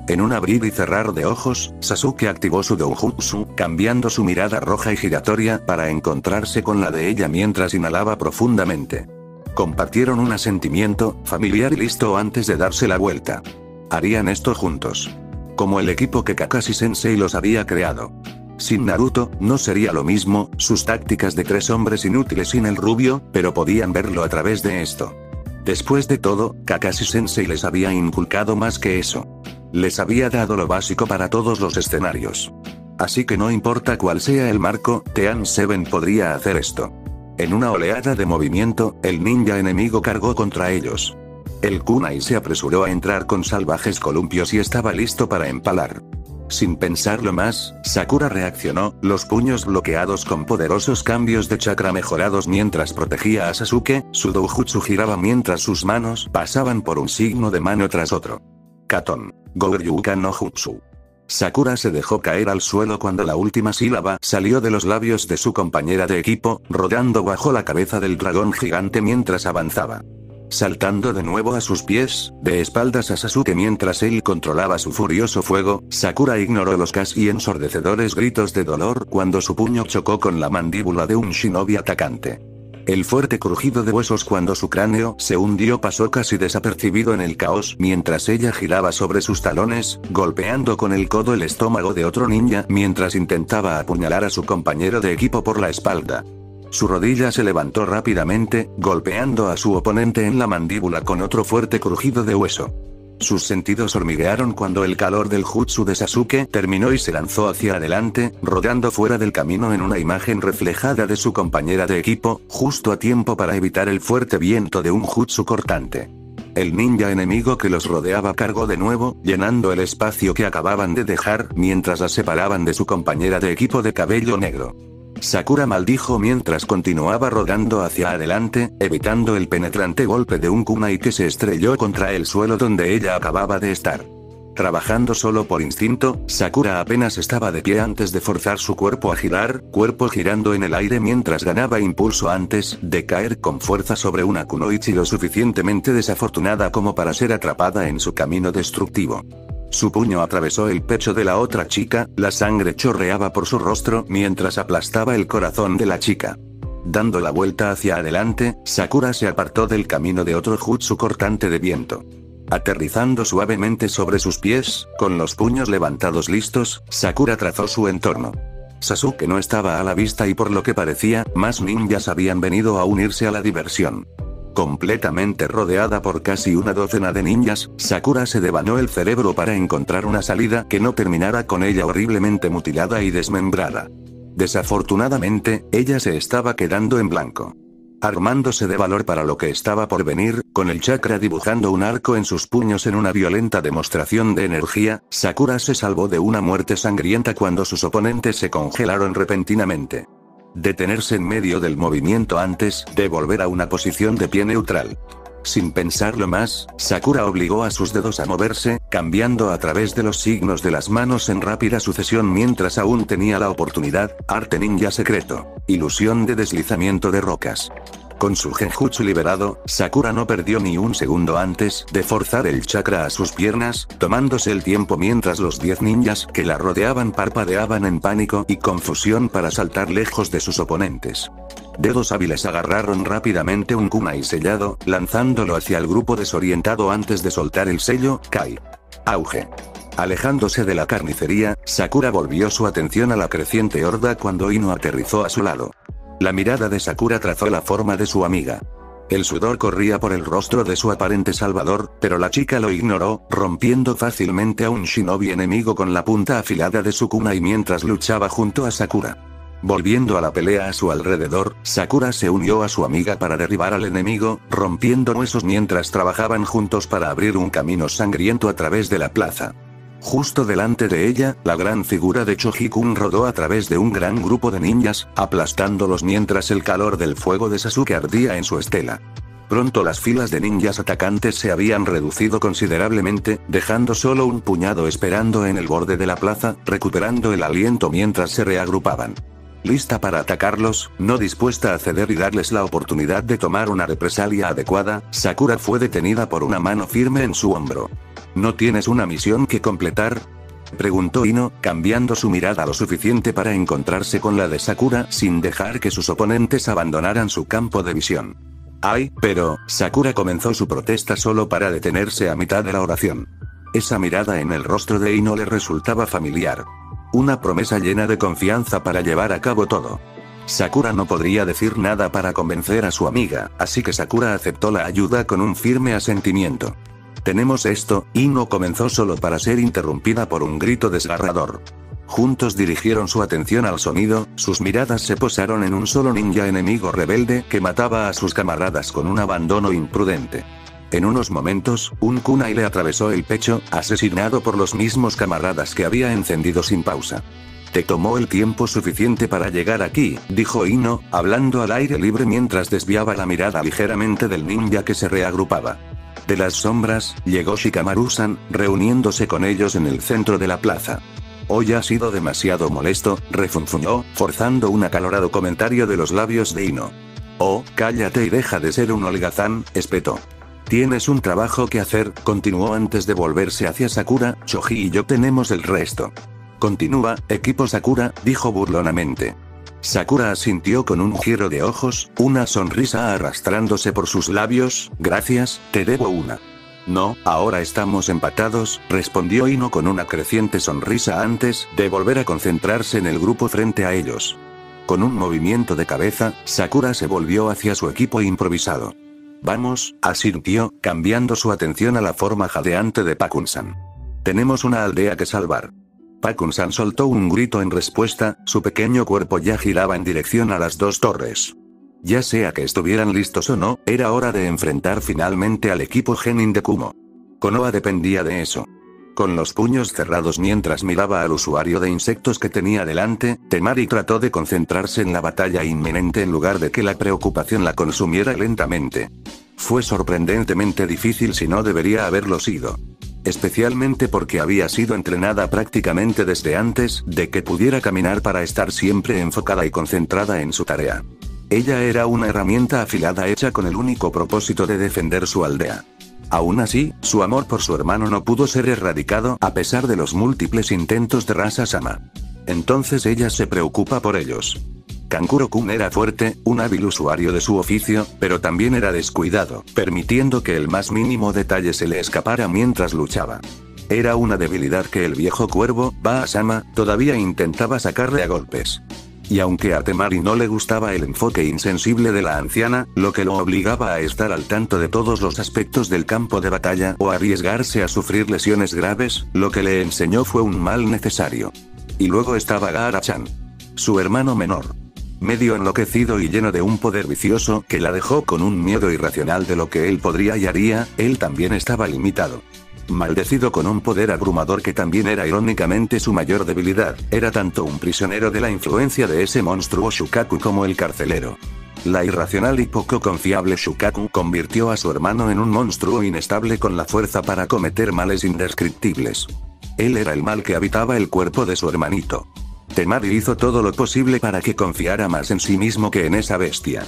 En un abrir y cerrar de ojos, Sasuke activó su doujutsu, cambiando su mirada roja y giratoria para encontrarse con la de ella mientras inhalaba profundamente. Compartieron un asentimiento familiar y listo antes de darse la vuelta. Harían esto juntos. Como el equipo que Kakashi Sensei los había creado. Sin Naruto, no sería lo mismo, sus tácticas de 3 hombres inútiles sin el rubio, pero podían verlo a través de esto. Después de todo, Kakashi Sensei les había inculcado más que eso. Les había dado lo básico para todos los escenarios. Así que no importa cuál sea el marco, Team 7 podría hacer esto. En una oleada de movimiento, el ninja enemigo cargó contra ellos. El kunai se apresuró a entrar con salvajes columpios y estaba listo para empalar. Sin pensarlo más, Sakura reaccionó, los puños bloqueados con poderosos cambios de chakra mejorados mientras protegía a Sasuke, su doujutsu giraba mientras sus manos pasaban por un signo de mano tras otro. Katon. Goryukan no Jutsu. Sakura se dejó caer al suelo cuando la última sílaba salió de los labios de su compañera de equipo, rodando bajo la cabeza del dragón gigante mientras avanzaba. Saltando de nuevo a sus pies, de espaldas a Sasuke mientras él controlaba su furioso fuego, Sakura ignoró los casi ensordecedores gritos de dolor cuando su puño chocó con la mandíbula de un shinobi atacante. El fuerte crujido de huesos cuando su cráneo se hundió pasó casi desapercibido en el caos mientras ella giraba sobre sus talones, golpeando con el codo el estómago de otro ninja mientras intentaba apuñalar a su compañero de equipo por la espalda. Su rodilla se levantó rápidamente, golpeando a su oponente en la mandíbula con otro fuerte crujido de hueso. Sus sentidos hormiguearon cuando el calor del jutsu de Sasuke terminó y se lanzó hacia adelante, rodando fuera del camino en una imagen reflejada de su compañera de equipo, justo a tiempo para evitar el fuerte viento de un jutsu cortante. El ninja enemigo que los rodeaba cargó de nuevo, llenando el espacio que acababan de dejar mientras la separaban de su compañera de equipo de cabello negro. Sakura maldijo mientras continuaba rodando hacia adelante, evitando el penetrante golpe de un kunai que se estrelló contra el suelo donde ella acababa de estar. Trabajando solo por instinto, Sakura apenas estaba de pie antes de forzar su cuerpo a girar, cuerpo girando en el aire mientras ganaba impulso antes de caer con fuerza sobre una kunoichi lo suficientemente desafortunada como para ser atrapada en su camino destructivo. Su puño atravesó el pecho de la otra chica, la sangre chorreaba por su rostro mientras aplastaba el corazón de la chica. Dando la vuelta hacia adelante, Sakura se apartó del camino de otro jutsu cortante de viento. Aterrizando suavemente sobre sus pies, con los puños levantados listos, Sakura trazó su entorno. Sasuke no estaba a la vista y por lo que parecía, más ninjas habían venido a unirse a la diversión. Completamente rodeada por casi una docena de ninjas, Sakura se devanó el cerebro para encontrar una salida que no terminara con ella horriblemente mutilada y desmembrada. Desafortunadamente, ella se estaba quedando en blanco. Armándose de valor para lo que estaba por venir, con el chakra dibujando un arco en sus puños en una violenta demostración de energía, Sakura se salvó de una muerte sangrienta cuando sus oponentes se congelaron repentinamente. Detenerse en medio del movimiento antes de volver a una posición de pie neutral. Sin pensarlo más, Sakura obligó a sus dedos a moverse, cambiando a través de los signos de las manos en rápida sucesión mientras aún tenía la oportunidad, arte ninja secreto, ilusión de deslizamiento de rocas. Con su genjutsu liberado, Sakura no perdió ni un segundo antes de forzar el chakra a sus piernas, tomándose el tiempo mientras los 10 ninjas que la rodeaban parpadeaban en pánico y confusión para saltar lejos de sus oponentes. Dedos hábiles agarraron rápidamente un kunai sellado, lanzándolo hacia el grupo desorientado antes de soltar el sello, Kai. Auge. Alejándose de la carnicería, Sakura volvió su atención a la creciente horda cuando Ino aterrizó a su lado. La mirada de Sakura trazó la forma de su amiga. El sudor corría por el rostro de su aparente salvador, pero la chica lo ignoró, rompiendo fácilmente a un shinobi enemigo con la punta afilada de su kunai mientras luchaba junto a Sakura. Volviendo a la pelea a su alrededor, Sakura se unió a su amiga para derribar al enemigo, rompiendo huesos mientras trabajaban juntos para abrir un camino sangriento a través de la plaza. Justo delante de ella, la gran figura de Choji-kun rodó a través de un gran grupo de ninjas, aplastándolos mientras el calor del fuego de Sasuke ardía en su estela. Pronto las filas de ninjas atacantes se habían reducido considerablemente, dejando solo un puñado esperando en el borde de la plaza, recuperando el aliento mientras se reagrupaban. Lista para atacarlos, no dispuesta a ceder y darles la oportunidad de tomar una represalia adecuada, Sakura fue detenida por una mano firme en su hombro. ¿No tienes una misión que completar?, preguntó Ino, cambiando su mirada lo suficiente para encontrarse con la de Sakura sin dejar que sus oponentes abandonaran su campo de visión. Ay, pero, Sakura comenzó su protesta solo para detenerse a mitad de la oración. Esa mirada en el rostro de Ino le resultaba familiar. Una promesa llena de confianza para llevar a cabo todo. Sakura no podría decir nada para convencer a su amiga, así que Sakura aceptó la ayuda con un firme asentimiento. Tenemos esto, Ino comenzó solo para ser interrumpida por un grito desgarrador. Juntos dirigieron su atención al sonido, sus miradas se posaron en un solo ninja enemigo rebelde que mataba a sus camaradas con un abandono imprudente. En unos momentos, un kunai le atravesó el pecho, asesinado por los mismos camaradas que había encendido sin pausa. Te tomó el tiempo suficiente para llegar aquí, dijo Ino, hablando al aire libre mientras desviaba la mirada ligeramente del ninja que se reagrupaba. De las sombras, llegó Shikamaru-san, reuniéndose con ellos en el centro de la plaza. Hoy ha sido demasiado molesto, refunfuñó, forzando un acalorado comentario de los labios de Ino. Oh, cállate y deja de ser un holgazán, espetó. Tienes un trabajo que hacer, continuó antes de volverse hacia Sakura, Choji y yo tenemos el resto. Continúa, equipo Sakura, dijo burlonamente. Sakura asintió con un giro de ojos, una sonrisa arrastrándose por sus labios, gracias, te debo una. No, ahora estamos empatados, respondió Ino con una creciente sonrisa antes de volver a concentrarse en el grupo frente a ellos. Con un movimiento de cabeza, Sakura se volvió hacia su equipo improvisado. Vamos, asintió, cambiando su atención a la forma jadeante de Pakun-san. Tenemos una aldea que salvar. Pakun-san soltó un grito en respuesta, su pequeño cuerpo ya giraba en dirección a las dos torres. Ya sea que estuvieran listos o no, era hora de enfrentar finalmente al equipo Genin de Kumo. Konoha dependía de eso. Con los puños cerrados mientras miraba al usuario de insectos que tenía delante, Temari trató de concentrarse en la batalla inminente en lugar de que la preocupación la consumiera lentamente. Fue sorprendentemente difícil si no debería haberlo sido. Especialmente porque había sido entrenada prácticamente desde antes de que pudiera caminar para estar siempre enfocada y concentrada en su tarea. Ella era una herramienta afilada hecha con el único propósito de defender su aldea. Aún así, su amor por su hermano no pudo ser erradicado a pesar de los múltiples intentos de Rasa-sama. Entonces ella se preocupa por ellos. Kankuro-kun era fuerte, un hábil usuario de su oficio, pero también era descuidado, permitiendo que el más mínimo detalle se le escapara mientras luchaba. Era una debilidad que el viejo cuervo, Ba-sama, todavía intentaba sacarle a golpes. Y aunque a Temari no le gustaba el enfoque insensible de la anciana, lo que lo obligaba a estar al tanto de todos los aspectos del campo de batalla o arriesgarse a sufrir lesiones graves, lo que le enseñó fue un mal necesario. Y luego estaba Gaara-chan, su hermano menor. Medio enloquecido y lleno de un poder vicioso que la dejó con un miedo irracional de lo que él podría y haría, él también estaba limitado. Maldecido con un poder abrumador que también era irónicamente su mayor debilidad, era tanto un prisionero de la influencia de ese monstruo Shukaku como el carcelero. La irracional y poco confiable Shukaku convirtió a su hermano en un monstruo inestable con la fuerza para cometer males indescriptibles. Él era el mal que habitaba el cuerpo de su hermanito. Temari hizo todo lo posible para que confiara más en sí mismo que en esa bestia.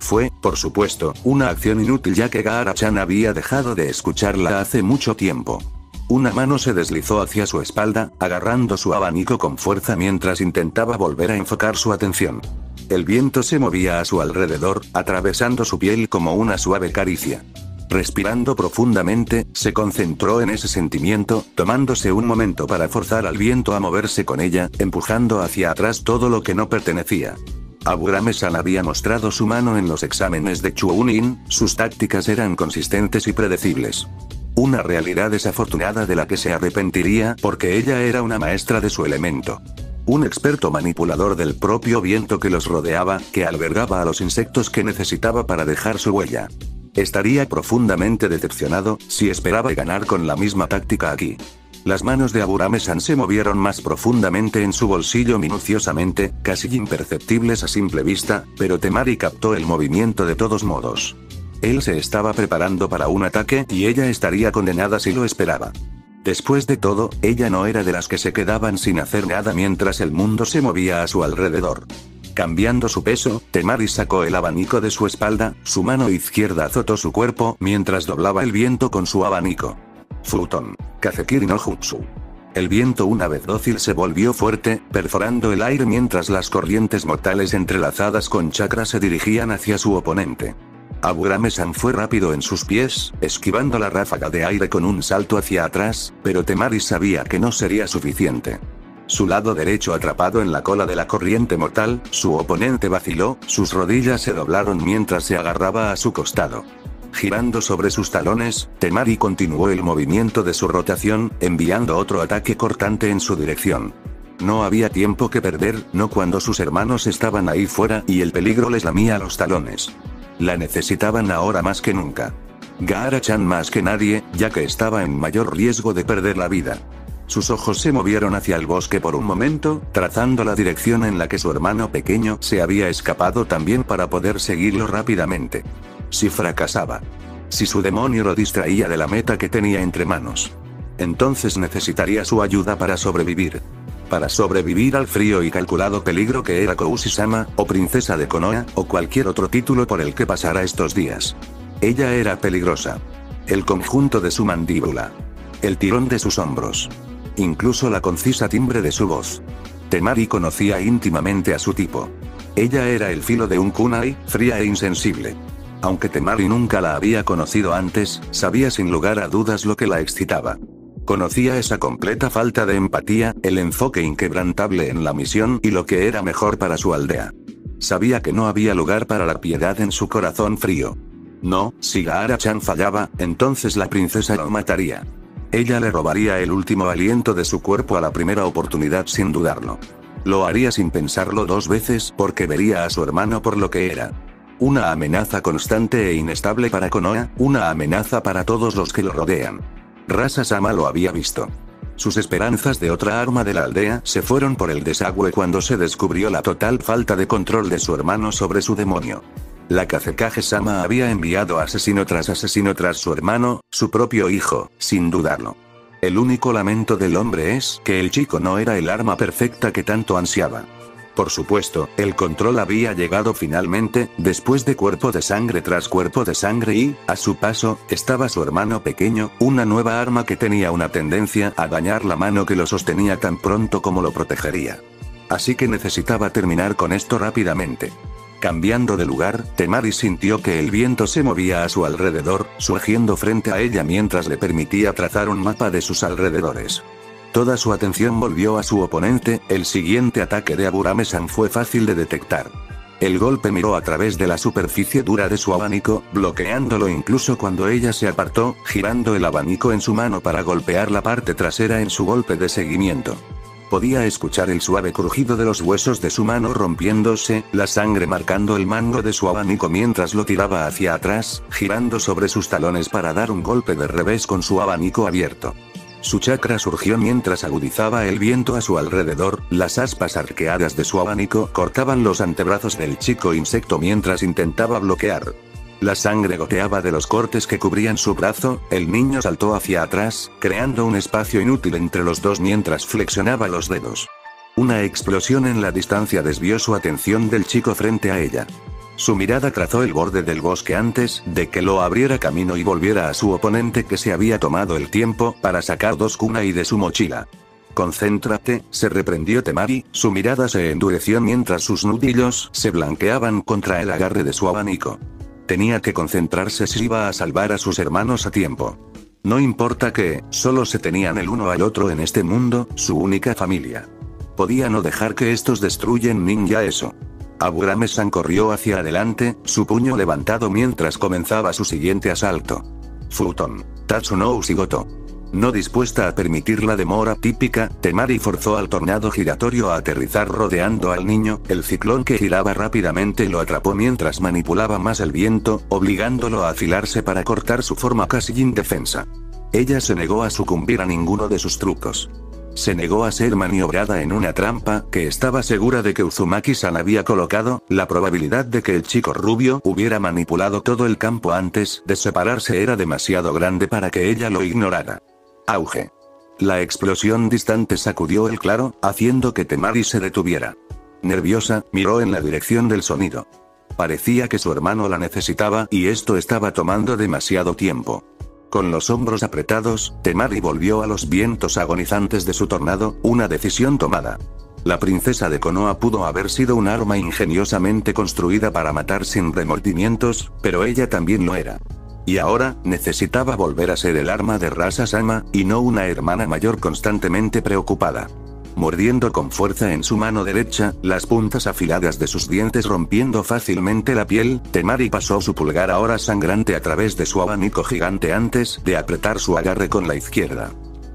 Fue, por supuesto, una acción inútil ya que Gaara-chan había dejado de escucharla hace mucho tiempo. Una mano se deslizó hacia su espalda, agarrando su abanico con fuerza mientras intentaba volver a enfocar su atención. El viento se movía a su alrededor, atravesando su piel como una suave caricia. Respirando profundamente, se concentró en ese sentimiento, tomándose un momento para forzar al viento a moverse con ella, empujando hacia atrás todo lo que no pertenecía. Aburame-san había mostrado su mano en los exámenes de Chunin, sus tácticas eran consistentes y predecibles. Una realidad desafortunada de la que se arrepentiría porque ella era una maestra de su elemento. Un experto manipulador del propio viento que los rodeaba, que albergaba a los insectos que necesitaba para dejar su huella. Estaría profundamente decepcionado si esperaba ganar con la misma táctica aquí. Las manos de Aburame-san se movieron más profundamente en su bolsillo minuciosamente, casi imperceptibles a simple vista, pero Temari captó el movimiento de todos modos. Él se estaba preparando para un ataque y ella estaría condenada si lo esperaba. Después de todo, ella no era de las que se quedaban sin hacer nada mientras el mundo se movía a su alrededor. Cambiando su peso, Temari sacó el abanico de su espalda, su mano izquierda azotó su cuerpo mientras doblaba el viento con su abanico. Futon. Kazekiri no Jutsu. El viento una vez dócil se volvió fuerte, perforando el aire mientras las corrientes mortales entrelazadas con chakra se dirigían hacia su oponente. Aburame-san fue rápido en sus pies, esquivando la ráfaga de aire con un salto hacia atrás, pero Temari sabía que no sería suficiente. Su lado derecho atrapado en la cola de la corriente mortal, su oponente vaciló, sus rodillas se doblaron mientras se agarraba a su costado. Girando sobre sus talones, Temari continuó el movimiento de su rotación, enviando otro ataque cortante en su dirección. No había tiempo que perder, no cuando sus hermanos estaban ahí fuera y el peligro les lamía los talones. La necesitaban ahora más que nunca. Gaara-chan más que nadie, ya que estaba en mayor riesgo de perder la vida. Sus ojos se movieron hacia el bosque por un momento, trazando la dirección en la que su hermano pequeño se había escapado también para poder seguirlo rápidamente. Si fracasaba. Si su demonio lo distraía de la meta que tenía entre manos. Entonces necesitaría su ayuda para sobrevivir. Para sobrevivir al frío y calculado peligro que era Koushi-sama, o princesa de Konoha, o cualquier otro título por el que pasara estos días. Ella era peligrosa. El conjunto de su mandíbula. El tirón de sus hombros. Incluso la concisa timbre de su voz. Temari conocía íntimamente a su tipo. Ella era el filo de un kunai, fría e insensible. Aunque Temari nunca la había conocido antes, sabía sin lugar a dudas lo que la excitaba. Conocía esa completa falta de empatía, el enfoque inquebrantable en la misión y lo que era mejor para su aldea. Sabía que no había lugar para la piedad en su corazón frío. No, si Gaara-chan fallaba, entonces la princesa lo mataría. Ella le robaría el último aliento de su cuerpo a la primera oportunidad sin dudarlo. Lo haría sin pensarlo dos veces porque vería a su hermano por lo que era. Una amenaza constante e inestable para Konoha, una amenaza para todos los que lo rodean. Rasa-sama lo había visto. Sus esperanzas de otra arma de la aldea se fueron por el desagüe cuando se descubrió la total falta de control de su hermano sobre su demonio. La Kazekage-sama había enviado asesino tras su hermano, su propio hijo, sin dudarlo. El único lamento del hombre es que el chico no era el arma perfecta que tanto ansiaba. Por supuesto, el control había llegado finalmente, después de cuerpo de sangre tras cuerpo de sangre y, a su paso, estaba su hermano pequeño, una nueva arma que tenía una tendencia a dañar la mano que lo sostenía tan pronto como lo protegería. Así que necesitaba terminar con esto rápidamente. Cambiando de lugar, Temari sintió que el viento se movía a su alrededor, surgiendo frente a ella mientras le permitía trazar un mapa de sus alrededores. Toda su atención volvió a su oponente, el siguiente ataque de Aburame-san fue fácil de detectar. El golpe miró a través de la superficie dura de su abanico, bloqueándolo incluso cuando ella se apartó, girando el abanico en su mano para golpear la parte trasera en su golpe de seguimiento. Podía escuchar el suave crujido de los huesos de su mano rompiéndose, la sangre marcando el mango de su abanico mientras lo tiraba hacia atrás, girando sobre sus talones para dar un golpe de revés con su abanico abierto. Su chakra surgió mientras agudizaba el viento a su alrededor, las aspas arqueadas de su abanico cortaban los antebrazos del chico insecto mientras intentaba bloquear. La sangre goteaba de los cortes que cubrían su brazo, el niño saltó hacia atrás, creando un espacio inútil entre los dos mientras flexionaba los dedos. Una explosión en la distancia desvió su atención del chico frente a ella. Su mirada trazó el borde del bosque antes de que lo abriera camino y volviera a su oponente que se había tomado el tiempo para sacar dos kunai de su mochila. Concéntrate, se reprendió Temari, su mirada se endureció mientras sus nudillos se blanqueaban contra el agarre de su abanico. Tenía que concentrarse si iba a salvar a sus hermanos a tiempo. No importa que, solo se tenían el uno al otro en este mundo, su única familia. Podía no dejar que estos destruyen ninja eso. Aburame-san corrió hacia adelante, su puño levantado mientras comenzaba su siguiente asalto. Futon. Tatsu no Ushigoto. No dispuesta a permitir la demora típica, Temari forzó al tornado giratorio a aterrizar rodeando al niño, el ciclón que giraba rápidamente lo atrapó mientras manipulaba más el viento, obligándolo a afilarse para cortar su forma casi indefensa. Ella se negó a sucumbir a ninguno de sus trucos. Se negó a ser maniobrada en una trampa que estaba segura de que Uzumaki-san había colocado, la probabilidad de que el chico rubio hubiera manipulado todo el campo antes de separarse era demasiado grande para que ella lo ignorara. Auge. La explosión distante sacudió el claro, haciendo que Temari se detuviera. Nerviosa, miró en la dirección del sonido. Parecía que su hermano la necesitaba y esto estaba tomando demasiado tiempo. Con los hombros apretados, Temari volvió a los vientos agonizantes de su tornado, una decisión tomada. La princesa de Konoha pudo haber sido un arma ingeniosamente construida para matar sin remordimientos, pero ella también lo era. Y ahora, necesitaba volver a ser el arma de Rasa-sama, y no una hermana mayor constantemente preocupada. Mordiendo con fuerza en su mano derecha, las puntas afiladas de sus dientes rompiendo fácilmente la piel, Temari pasó su pulgar ahora sangrante a través de su abanico gigante antes de apretar su agarre con la izquierda.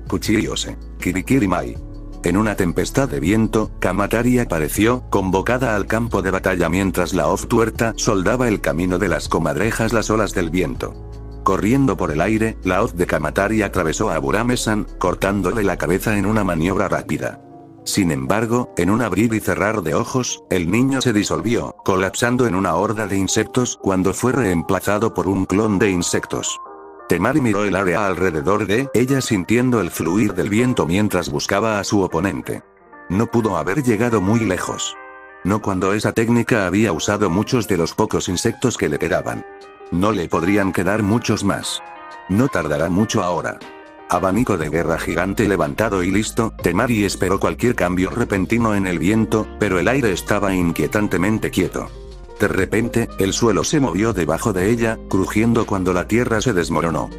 Kuchiyose. Kirikiri-mai. En una tempestad de viento, Kamatari apareció, convocada al campo de batalla mientras la hoz tuerta soldaba el camino de las comadrejas las olas del viento. Corriendo por el aire, la hoz de Kamatari atravesó a Burame-san, cortándole la cabeza en una maniobra rápida. Sin embargo, en un abrir y cerrar de ojos, el niño se disolvió, colapsando en una horda de insectos cuando fue reemplazado por un clon de insectos. Temari miró el área alrededor de ella sintiendo el fluir del viento mientras buscaba a su oponente. No pudo haber llegado muy lejos. No cuando esa técnica había usado muchos de los pocos insectos que le quedaban. No le podrían quedar muchos más. No tardará mucho ahora. Abanico de guerra gigante levantado y listo, Temari esperó cualquier cambio repentino en el viento, pero el aire estaba inquietantemente quieto. De repente, el suelo se movió debajo de ella, crujiendo cuando la tierra se desmoronó.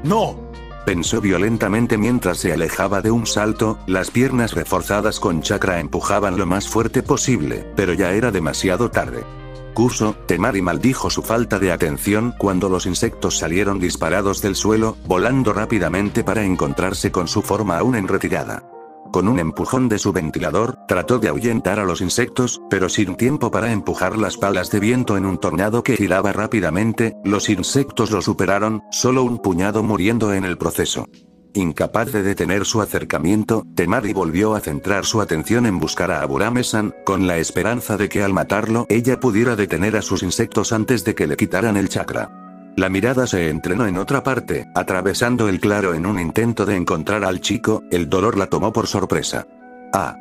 ¡No! Pensó violentamente mientras se alejaba de un salto, las piernas reforzadas con chakra empujaban lo más fuerte posible, pero ya era demasiado tarde. Kuso, Temari maldijo su falta de atención cuando los insectos salieron disparados del suelo, volando rápidamente para encontrarse con su forma aún en retirada. Con un empujón de su ventilador, trató de ahuyentar a los insectos, pero sin tiempo para empujar las palas de viento en un tornado que giraba rápidamente, los insectos lo superaron, solo un puñado muriendo en el proceso. Incapaz de detener su acercamiento, Temari volvió a centrar su atención en buscar a Burame-san, con la esperanza de que al matarlo ella pudiera detener a sus insectos antes de que le quitaran el chakra. La mirada se entrenó en otra parte, atravesando el claro en un intento de encontrar al chico, el dolor la tomó por sorpresa. ¡Ah!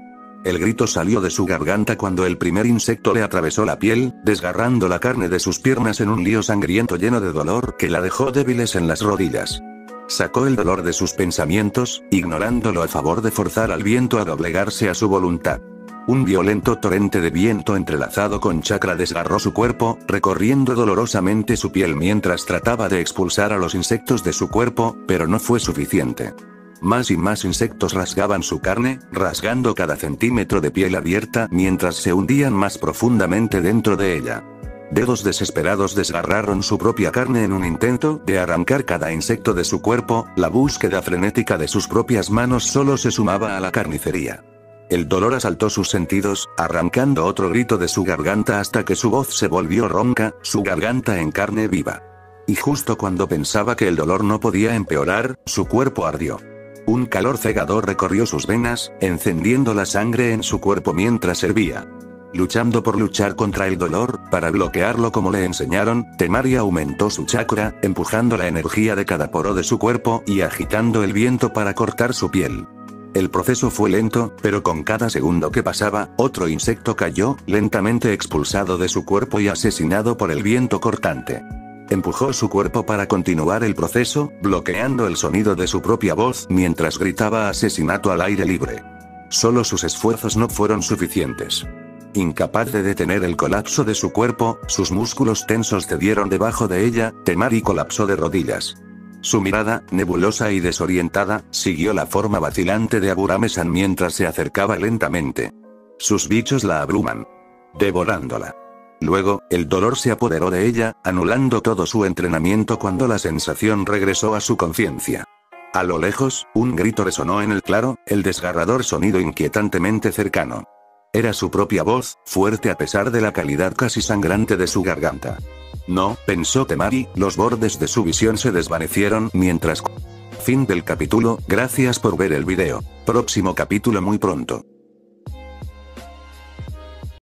El grito salió de su garganta cuando el primer insecto le atravesó la piel, desgarrando la carne de sus piernas en un lío sangriento lleno de dolor que la dejó débiles en las rodillas. Sacó el dolor de sus pensamientos, ignorándolo a favor de forzar al viento a doblegarse a su voluntad. Un violento torrente de viento entrelazado con chakra desgarró su cuerpo, recorriendo dolorosamente su piel mientras trataba de expulsar a los insectos de su cuerpo, pero no fue suficiente. Más y más insectos rasgaban su carne, rasgando cada centímetro de piel abierta mientras se hundían más profundamente dentro de ella. Dedos desesperados desgarraron su propia carne en un intento de arrancar cada insecto de su cuerpo, la búsqueda frenética de sus propias manos solo se sumaba a la carnicería. El dolor asaltó sus sentidos, arrancando otro grito de su garganta hasta que su voz se volvió ronca, su garganta en carne viva. Y justo cuando pensaba que el dolor no podía empeorar, su cuerpo ardió. Un calor cegador recorrió sus venas, encendiendo la sangre en su cuerpo mientras hervía. Luchando por luchar contra el dolor, para bloquearlo como le enseñaron, Temari aumentó su chakra, empujando la energía de cada poro de su cuerpo y agitando el viento para cortar su piel. El proceso fue lento, pero con cada segundo que pasaba, otro insecto cayó, lentamente expulsado de su cuerpo y asesinado por el viento cortante. Empujó su cuerpo para continuar el proceso, bloqueando el sonido de su propia voz mientras gritaba asesinato al aire libre. Solo sus esfuerzos no fueron suficientes. Incapaz de detener el colapso de su cuerpo, sus músculos tensos cedieron debajo de ella, Temari colapsó de rodillas. Su mirada, nebulosa y desorientada, siguió la forma vacilante de Burame-san mientras se acercaba lentamente. Sus bichos la abruman, devorándola. Luego, el dolor se apoderó de ella, anulando todo su entrenamiento cuando la sensación regresó a su conciencia. A lo lejos, un grito resonó en el claro, el desgarrador sonido inquietantemente cercano. Era su propia voz, fuerte a pesar de la calidad casi sangrante de su garganta. No, pensó Temari, los bordes de su visión se desvanecieron mientras... Fin del capítulo, gracias por ver el video. Próximo capítulo muy pronto.